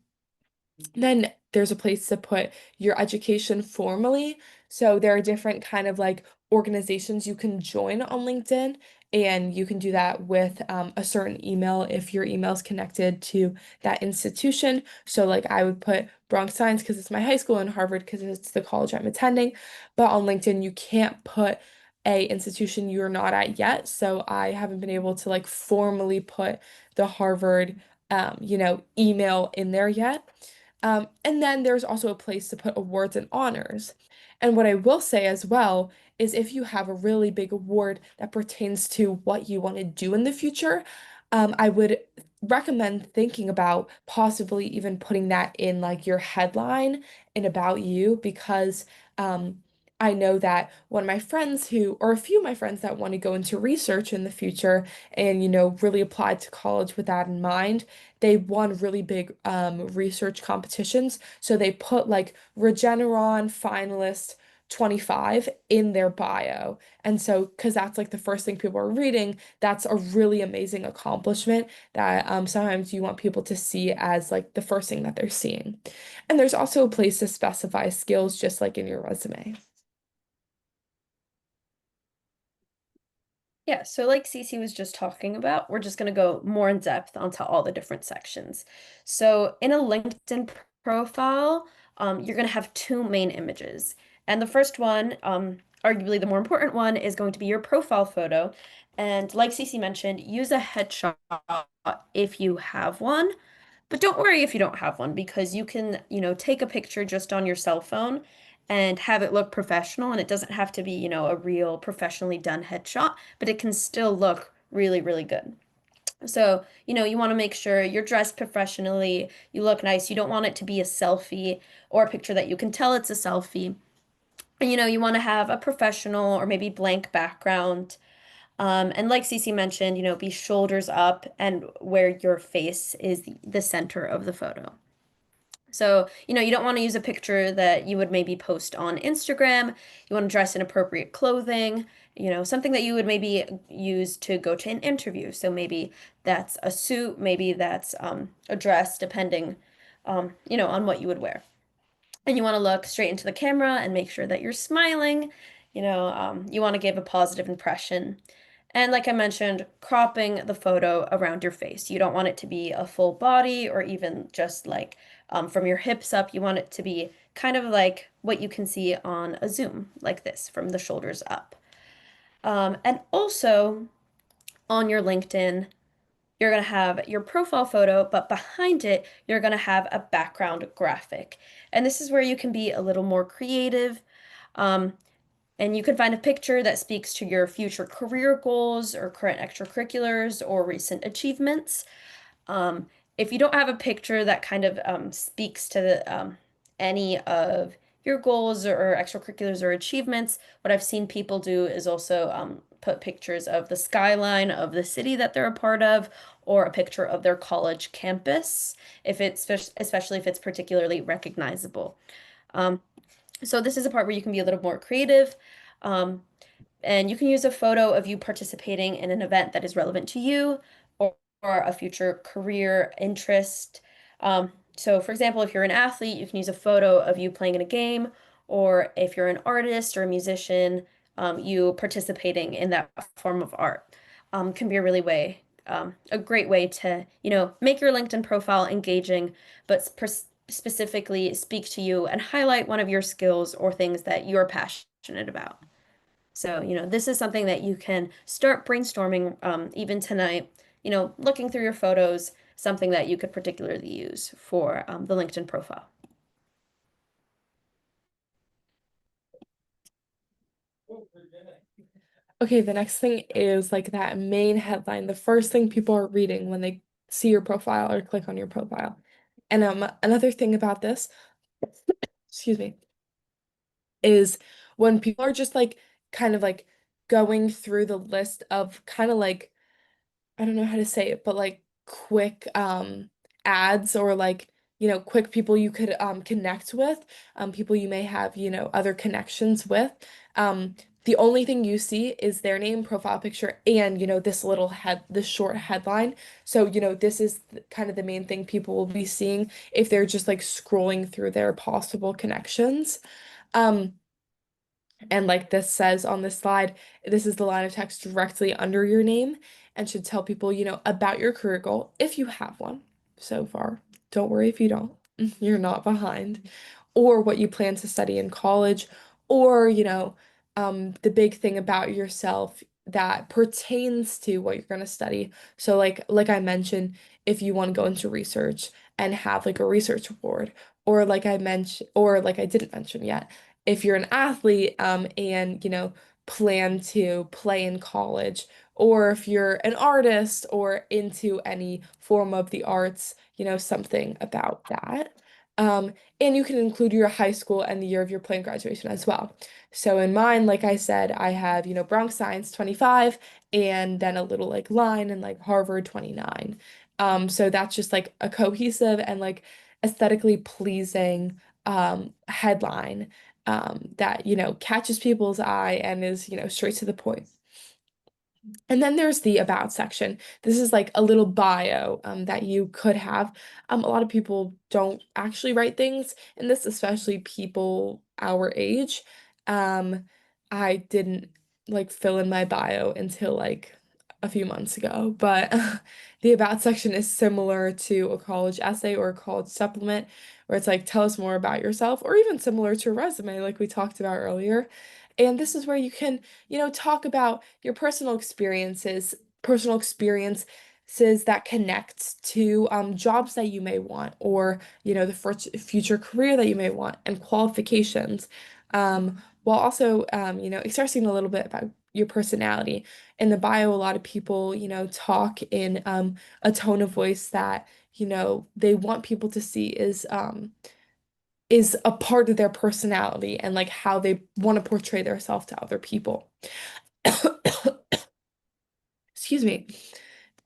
then there's a place to put your education formally. So there are different kind of like organizations you can join on LinkedIn, and you can do that with a certain email if your email is connected to that institution. So like I would put Bronx Science because it's my high school and Harvard because it's the college I'm attending. But on LinkedIn, you can't put a institution you're not at yet. So I haven't been able to like formally put the Harvard email in there yet. And then there's also a place to put awards and honors. And what I will say as well is if you have a really big award that pertains to what you want to do in the future, I would recommend thinking about possibly even putting that in like your headline in About You because I know that one of my friends or a few of my friends that want to go into research in the future and, really apply to college with that in mind, they won really big research competitions. So they put like Regeneron finalist 25 in their bio. And so, because that's like the first thing people are reading, that's a really amazing accomplishment that sometimes you want people to see as like the first thing that they're seeing. And there's also a place to specify skills just like in your resume.
Yeah, so like Cece was just talking about, we're just going to go more in depth onto all the different sections. So in a LinkedIn profile, you're going to have two main images. And the first one, arguably the more important one is going to be your profile photo. And like Cece mentioned, use a headshot if you have one. But don't worry if you don't have one because you can, take a picture just on your cell phone and have it look professional. And it doesn't have to be, a real professionally done headshot, but it can still look really, really good. So, you want to make sure you're dressed professionally, you look nice. You don't want it to be a selfie or a picture that you can tell it's a selfie. And, you want to have a professional or maybe blank background. And like Cece mentioned, be shoulders up and where your face is the center of the photo. So, you don't want to use a picture that you would maybe post on Instagram. You want to dress in appropriate clothing, something that you would maybe use to go to an interview. So maybe that's a suit, maybe that's a dress, depending, on what you would wear. And you want to look straight into the camera and make sure that you're smiling. You want to give a positive impression. And like I mentioned, cropping the photo around your face. You don't want it to be a full body or even just like from your hips up. You want it to be kind of like what you can see on a Zoom, like this, from the shoulders up. And also on your LinkedIn, you're going to have your profile photo, but behind it, you're going to have a background graphic. And this is where you can be a little more creative. Um, and you can find a picture that speaks to your future career goals or current extracurriculars or recent achievements. Um, if you don't have a picture that kind of speaks to any of your goals or extracurriculars or achievements, what I've seen people do is also put pictures of the skyline of the city that they're a part of, or a picture of their college campus, if it's especially if it's particularly recognizable. Um, so this is a part where you can be a little more creative. Um, and you can use a photo of you participating in an event that is relevant to you or a future career interest. So, for example, if you're an athlete, you can use a photo of you playing in a game, or if you're an artist or a musician, you participating in that form of art. Can be a really a great way to, make your LinkedIn profile engaging, but specifically speak to you and highlight one of your skills or things that you're passionate about. So, this is something that you can start brainstorming even tonight, looking through your photos, something that you could particularly use for the LinkedIn profile.
Okay, the next thing is like that main headline, the first thing people are reading when they see your profile or click on your profile. And another thing about this, excuse me, is when people are just like kind of like going through the list of kind of like I don't know how to say it, but like quick ads or like, quick people you could connect with, people you may have, other connections with. Um the only thing you see is their name, profile picture, and this short headline. So, this is kind of the main thing people will be seeing if they're just like scrolling through their possible connections. Um and like this says on this slide, this is the line of text directly under your name and should tell people, about your career goal if you have one so far. Don't worry if you don't. You're not behind. Or what you plan to study in college, or, the big thing about yourself that pertains to what you're going to study. So like I mentioned, if you want to go into research and have like a research award, or like I mentioned, or like I didn't mention yet, if you're an athlete and plan to play in college, or if you're an artist or into any form of the arts, something about that. And you can include your high school and the year of your planned graduation as well. So in mine, like I said, I have, Bronx Science 25 and then a little like line and like Harvard 29. So that's just like a cohesive and like aesthetically pleasing headline that, catches people's eye and is, straight to the point. And then there's the about section. This is like a little bio that you could have. A lot of people don't actually write things in this, especially people our age. Um, I didn't like fill in my bio until like a few months ago, but the about section is similar to a college essay or a college supplement, where it's like, tell us more about yourself, or even similar to a resume, like we talked about earlier. And this is where you can, talk about your personal experiences that connect to jobs that you may want, or, the future career that you may want, and qualifications. While also, expressing a little bit about your personality. In the bio, a lot of people, talk in a tone of voice that, they want people to see is a part of their personality and like how they want to portray themselves to other people. Excuse me.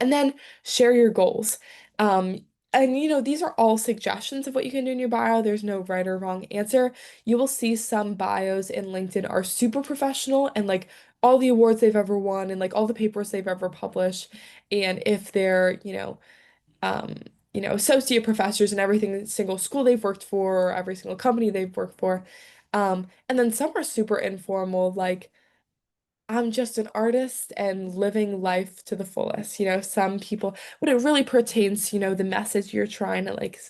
And then share your goals. Um, and these are all suggestions of what you can do in your bio. There's no right or wrong answer. You will see some bios in LinkedIn are super professional and like all the awards they've ever won and like all the papers they've ever published. And if they're, um, associate professors in every single school they've worked for, or every single company they've worked for. And then some are super informal, like I'm just an artist and living life to the fullest. Some people, but it really pertains to, the message you're trying to like,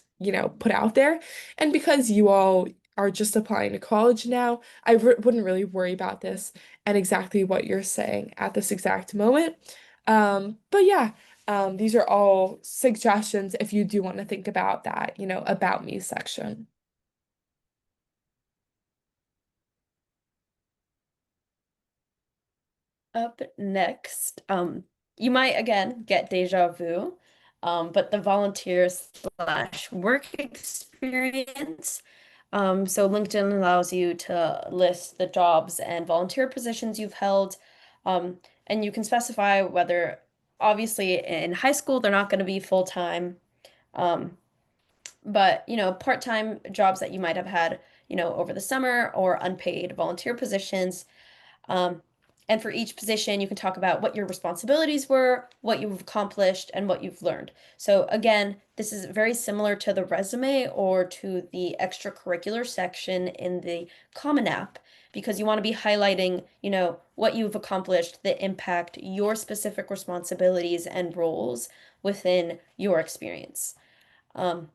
put out there. And because you all are just applying to college now, I wouldn't really worry about this and exactly what you're saying at this exact moment. But yeah, these are all suggestions if you do want to think about that, about me section.
Up next, you might again get deja vu, but the volunteer slash work experience. So LinkedIn allows you to list the jobs and volunteer positions you've held, and you can specify whether, obviously, in high school they're not going to be full time, um, but part-time jobs that you might have had, over the summer or unpaid volunteer positions. Um, and for each position, you can talk about what your responsibilities were, what you've accomplished, and what you've learned. So again, this is very similar to the resume or to the extracurricular section in the Common App because you want to be highlighting, what you've accomplished that impact your specific responsibilities and roles within your experience. Um,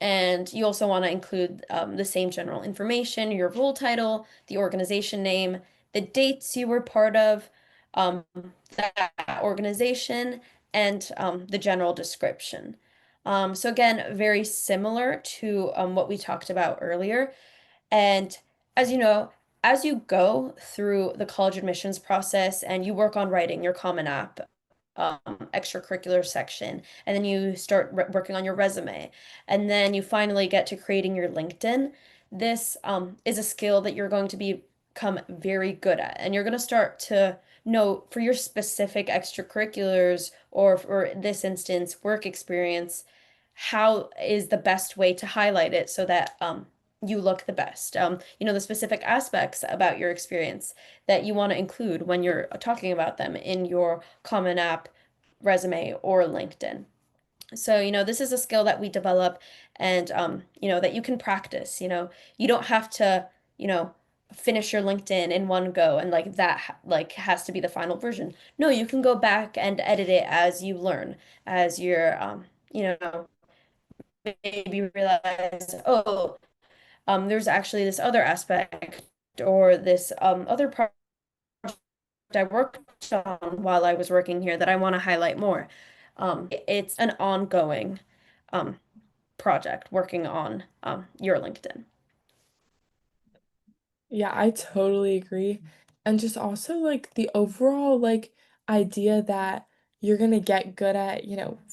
and you also want to include the same general information, your role title, the organization name, the dates you were part of um, that organization, and the general description. So again, very similar to what we talked about earlier. And as you know, as you go through the college admissions process and you work on writing your Common App extracurricular section, and then you start working on your resume, and then you finally get to creating your LinkedIn, this is a skill that you're going to become very good at, and you're going to start to know for your specific extracurriculars or for this instance, work experience, how is the best way to highlight it so that you look the best. The specific aspects about your experience that you want to include when you're talking about them in your Common App resume or LinkedIn. So, this is a skill that we develop and, that you can practice. You don't have to, finish your LinkedIn in one go and like that like has to be the final version. No, you can go back and edit it as you learn, as you're, maybe realize, oh, there's actually this other aspect or this other project I worked on while I was working here that I want to highlight more. It's an ongoing um, project working on your LinkedIn.
Yeah, I totally agree. And just also like the overall like idea that you're gonna get good at,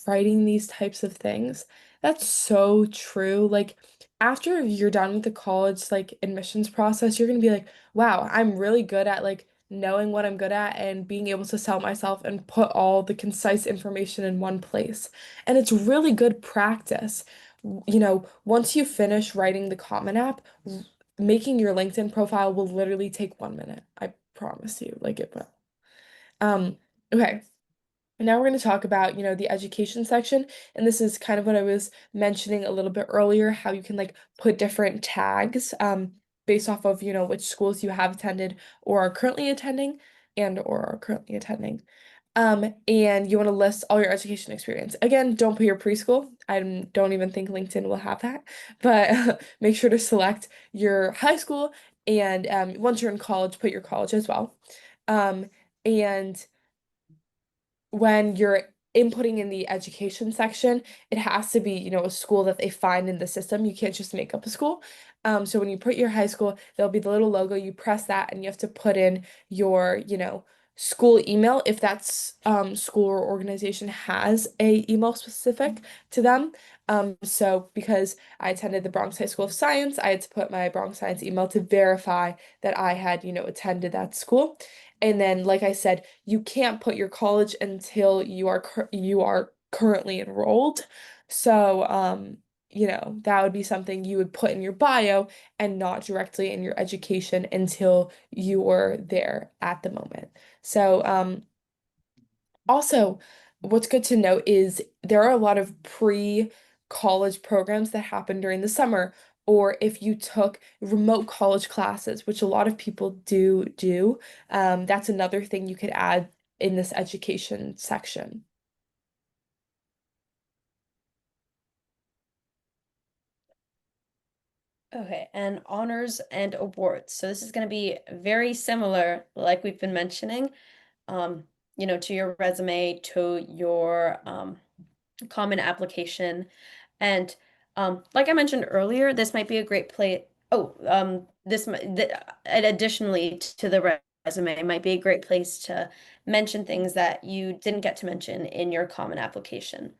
writing these types of things. That's so true. Like after you're done with the college like admissions process, you're gonna be like, wow, I'm really good at like knowing what I'm good at and being able to sell myself and put all the concise information in one place. And it's really good practice. Once you finish writing the Common App, making your LinkedIn profile will literally take 1 minute. I promise you, like it will. Um, okay. Now we're going to talk about, the education section. And this is kind of what I was mentioning a little bit earlier, how you can like put different tags based off of, which schools you have attended or are currently attending or are currently attending. And you want to list all your education experience. Again, don't put your preschool. I don't even think LinkedIn will have that, but make sure to select your high school And once you're in college, put your college as well. Um, and when you're inputting in the education section, it has to be, a school that they find in the system. You can't just make up a school. So when you put your high school, there'll be the little logo. You press that, and you have to put in your, school email if that's school or organization has a email specific to them. So because I attended the Bronx High School of Science, I had to put my Bronx Science email to verify that I had, attended that school. And then, like I said, you can't put your college until you are currently enrolled. So, that would be something you would put in your bio and not directly in your education until you were there at the moment. So, also, what's good to note is there are a lot of pre-college programs that happen during the summer, or if you took remote college classes, which a lot of people do, that's another thing you could add in this education section.
Okay, and honors and awards. So this is going to be very similar, like we've been mentioning, um, to your resume, to your common application. And like I mentioned earlier, this might be a great place. Oh, and additionally to the resume, it might be a great place to mention things that you didn't get to mention in your common application.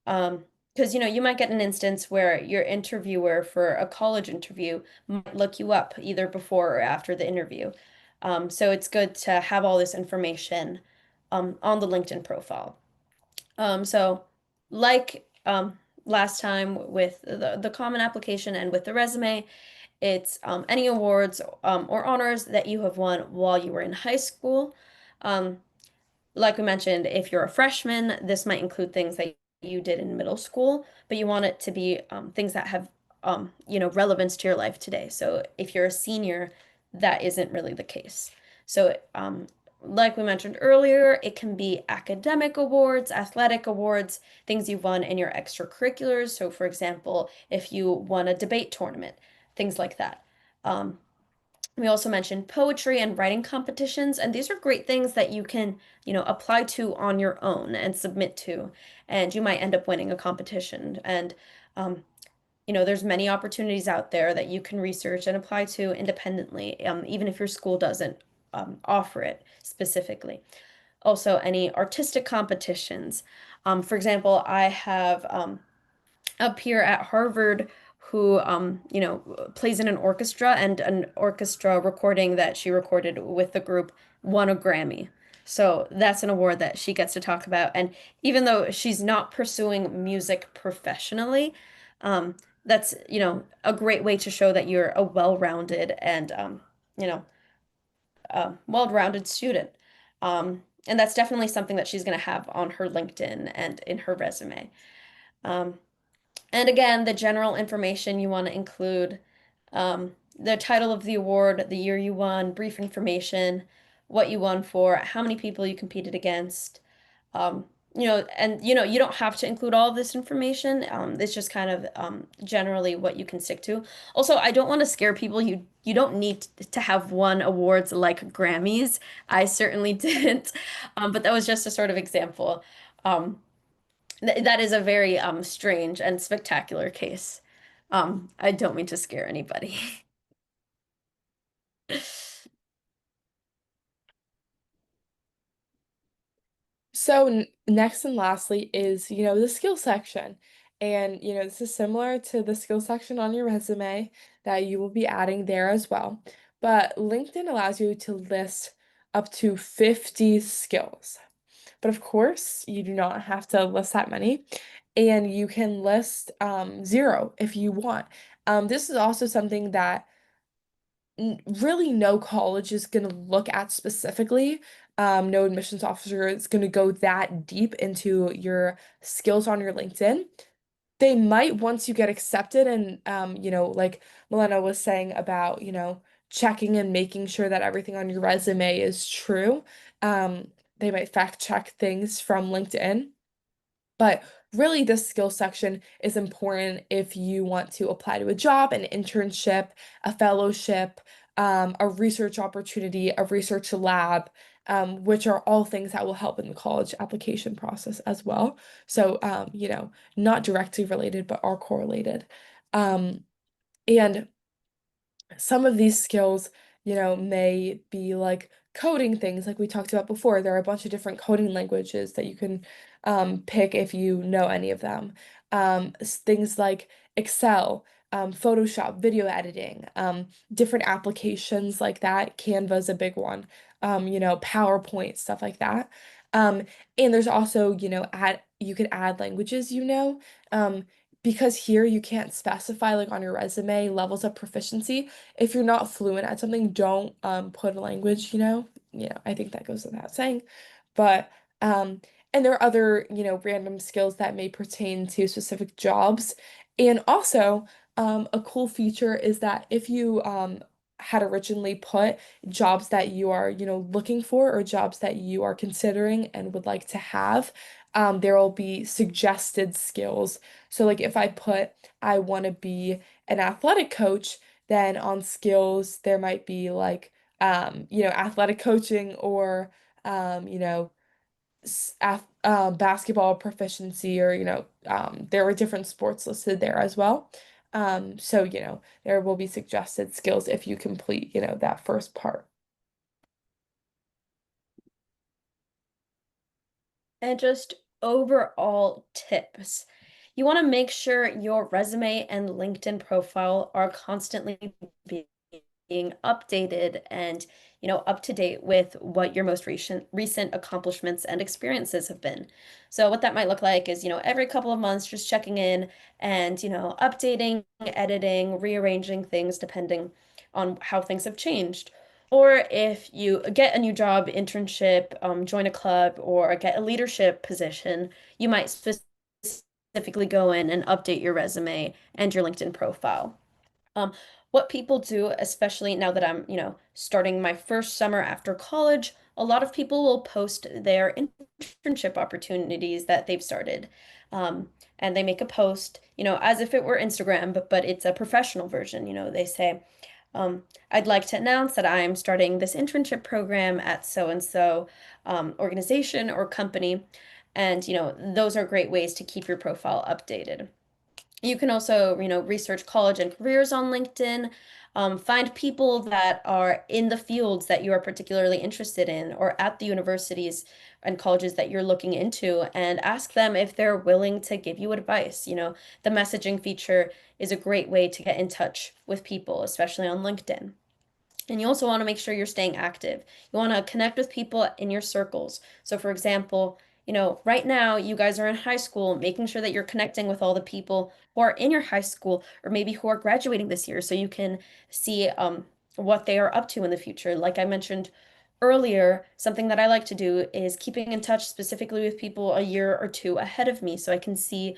Because you might get an instance where your interviewer for a college interview might look you up either before or after the interview. So it's good to have all this information on the LinkedIn profile. So like last time with the common application and with the resume, it's any awards or honors that you have won while you were in high school. Um, like we mentioned, if you're a freshman, this might include things that you did in middle school, but you want it to be things that have relevance to your life today. So if you're a senior, that isn't really the case. So like we mentioned earlier, it can be academic awards, athletic awards, things you've won in your extracurriculars. So for example, if you won a debate tournament, things like that. Um, we also mentioned poetry and writing competitions, and these are great things that you can, apply to on your own and submit to, and you might end up winning a competition. And, um, there's many opportunities out there that you can research and apply to independently, even if your school doesn't offer it specifically. Also, any artistic competitions. For example, I have up here at Harvard who plays in an orchestra, and an orchestra recording that she recorded with the group won a Grammy. So that's an award that she gets to talk about. And even though she's not pursuing music professionally, that's, a great way to show that you're a well-rounded and you know, well-rounded student. And that's definitely something that she's going to have on her LinkedIn and in her resume. Um, and again, the general information you want to include the title of the award, the year you won, brief information, what you won for, how many people you competed against. Um, and you don't have to include all of this information. It's just kind of generally what you can stick to. Also, I don't want to scare people. You don't need to have won awards like Grammys. I certainly didn't. But that was just a sort of example. Um, that is a very strange and spectacular case. I don't mean to scare anybody.
So next and lastly is, the skill section. And, this is similar to the skill section on your resume that you will be adding there as well. But LinkedIn allows you to list up to 50 skills. But of course, you do not have to list that many. And you can list zero if you want. This is also something that really no college is going to look at specifically. No admissions officer is going to go that deep into your skills on your LinkedIn. They might once you get accepted and like Milena was saying about, checking and making sure that everything on your resume is true. They might fact check things from LinkedIn. But really this skill section is important if you want to apply to a job, an internship, a fellowship, a research opportunity, a research lab, which are all things that will help in the college application process as well. So, not directly related, but are correlated. Um, and some of these skills, may be like coding things like we talked about before. There are a bunch of different coding languages that you can pick if you know any of them. Things like Excel, Photoshop, video editing, different applications like that. Canva's a big one. PowerPoint, stuff like that. Um, and there's also, you could add languages, um, because here you can't specify like on your resume levels of proficiency. If you're not fluent at something, don't put a language, I think that goes without saying. But um and there are other, random skills that may pertain to specific jobs. And also, a cool feature is that if you had originally put jobs that you are, looking for or jobs that you are considering and would like to have, there will be suggested skills. So like if I put I want to be an athletic coach, then on skills, there might be like, athletic coaching or, um, you know, basketball proficiency or, there were different sports listed there as well. So, there will be suggested skills if you complete, that first part.
And just overall tips. You want to make sure your resume and LinkedIn profile are constantly being updated and, up to date with what your most recent accomplishments and experiences have been. So what that might look like is, every couple of months just checking in and, updating, editing, rearranging things depending on how things have changed. Or if you get a new job, internship, join a club, or get a leadership position, you might specifically go in and update your resume and your LinkedIn profile. Um, what people do, especially now that I'm, starting my first summer after college, a lot of people will post their internship opportunities that they've started. And they make a post, as if it were Instagram, but it's a professional version. They say, I'd like to announce that I am starting this internship program at so and so organization or company. And, those are great ways to keep your profile updated. You can also, research college and careers on LinkedIn. Find people that are in the fields that you are particularly interested in or at the universities and colleges that you're looking into and ask them if they're willing to give you advice. The messaging feature is a great way to get in touch with people, especially on LinkedIn. And you also want to make sure you're staying active. You want to connect with people in your circles. So, for example, right now you guys are in high school, making sure that you're connecting with all the people who are in your high school or maybe who are graduating this year so you can see what they are up to in the future. Like I mentioned earlier, something that I like to do is keeping in touch specifically with people a year or two ahead of me so I can see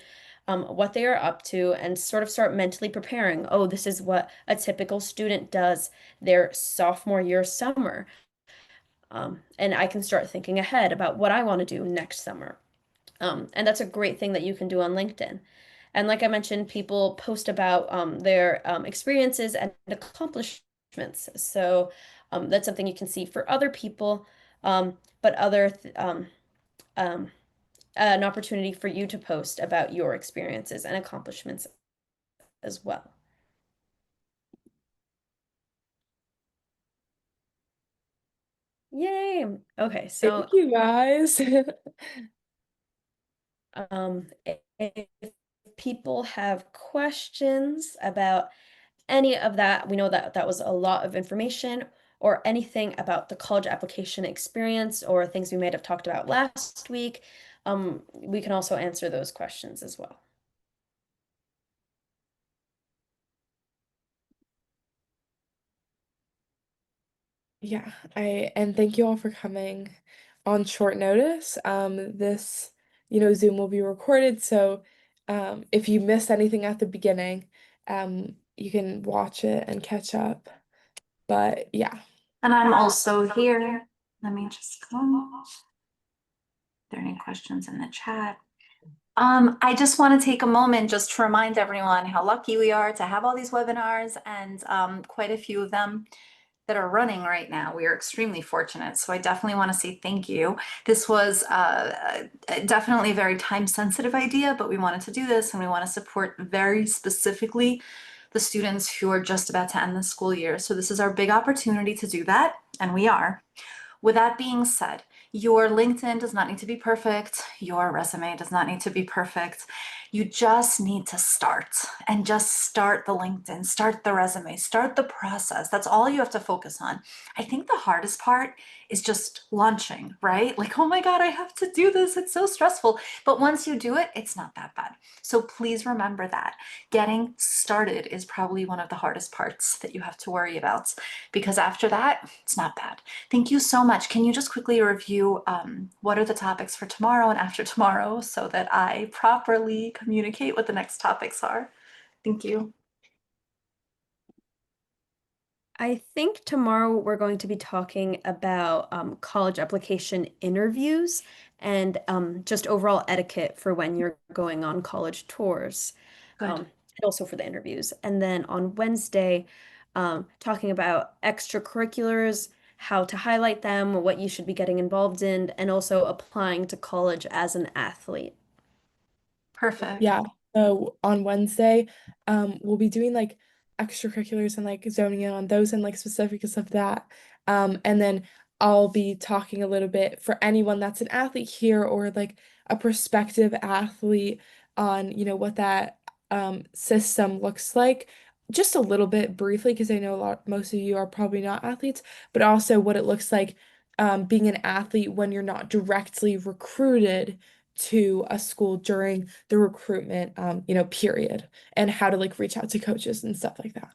what they are up to and sort of start mentally preparing. Oh, this is what a typical student does their sophomore year summer. And I can start thinking ahead about what I want to do next summer. And that's a great thing that you can do on LinkedIn. And like I mentioned, people post about their experiences and accomplishments. So that's something you can see for other people, but um, an opportunity for you to post about your experiences and accomplishments as well. Yay. Okay,
Thank
so
you guys.
if people have questions about any of that, we know that that was a lot of information, or anything about the college application experience or things we might have talked about last week, we can also answer those questions as well.
Yeah, I and thank you all for coming on short notice. This, Zoom will be recorded, so if you missed anything at the beginning, you can watch it and catch up. But yeah.
And I'm also here. Let me just go. Are there any questions in the chat? I just want to take a moment just to remind everyone how lucky we are to have all these webinars and quite a few of them that are running right now. We are extremely fortunate. So I definitely want to say thank you. This was definitely a very time sensitive idea, but we wanted to do this and we want to support very specifically the students who are just about to end the school year. So this is our big opportunity to do that, and we are. With that being said, your LinkedIn does not need to be perfect. Your resume does not need to be perfect. You just need to start and just start the LinkedIn, start the resume, start the process. That's all you have to focus on. I think the hardest part is just launching, right? Like, oh my God, I have to do this. It's so stressful. But once you do it, it's not that bad. So please remember that. Getting started is probably one of the hardest parts that you have to worry about, because after that, it's not bad. Thank you so much. Can you just quickly review what are the topics for tomorrow and after tomorrow so that I properly communicate what the next topics are? Thank you.
I think tomorrow we're going to be talking about college application interviews and just overall etiquette for when you're going on college tours,
Good.
and also for the interviews. And then on Wednesday, talking about extracurriculars, how to highlight them, what you should be getting involved in, and also applying to college as an athlete.
Perfect.
Yeah. So on Wednesday, we'll be doing like extracurriculars and like zoning in on those and like specifics of that. And then I'll be talking a little bit for anyone that's an athlete here or like a prospective athlete on, what that system looks like. Just a little bit briefly, because I know most of you are probably not athletes, but also what it looks like being an athlete when you're not directly recruited to a school during the recruitment period and how to like reach out to coaches and stuff like that.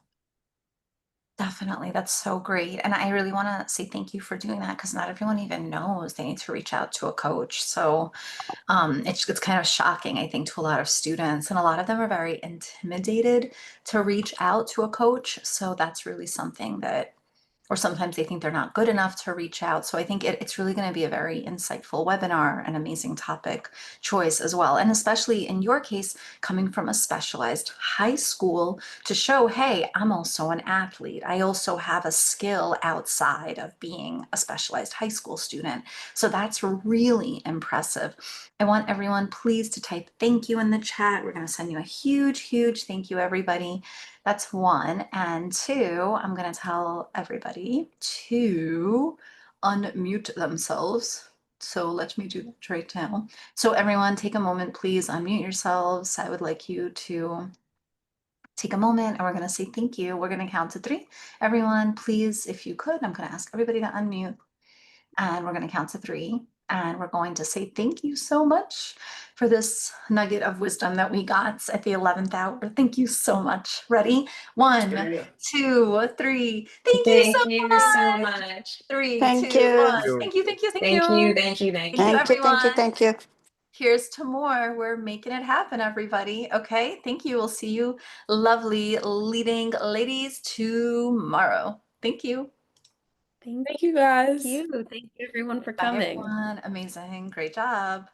Definitely. That's so great. And I really want to say thank you for doing that because not everyone even knows they need to reach out to a coach. So it's kind of shocking, I think, to a lot of students, and a lot of them are very intimidated to reach out to a coach. So that's really something that, or sometimes they think they're not good enough to reach out. So I think it's really going to be a very insightful webinar, an amazing topic choice as well. And especially in your case, coming from a specialized high school to show, hey, I'm also an athlete. I also have a skill outside of being a specialized high school student. So that's really impressive. I want everyone please to type thank you in the chat. We're going to send you a huge, huge thank you, everybody. That's one. And two, I'm going to tell everybody to unmute themselves. So let me do that right now. So everyone take a moment, please unmute yourselves. I would like you to take a moment and we're going to say thank you. We're going to count to three. Everyone, please, if you could, I'm going to ask everybody to unmute and we're going to count to three. And we're going to say thank you so much for this nugget of wisdom that we got at the 11th hour. Thank you so much. Ready? One, two, three. Thank you so
Thank you so
much.
much.
Three,
Thank
two,
you.
one. Thank you, thank you, thank
Thank you,
you.
thank you, thank
Thank you,
you.
Thank you, thank you,
everyone.
thank you.
Here's to more. We're making it happen, everybody. Okay, thank you. We'll see you, lovely leading ladies, tomorrow. Thank you.
Thank
Thank you guys.
you. Thank you everyone for
Bye,
coming.
everyone. Amazing. Great job.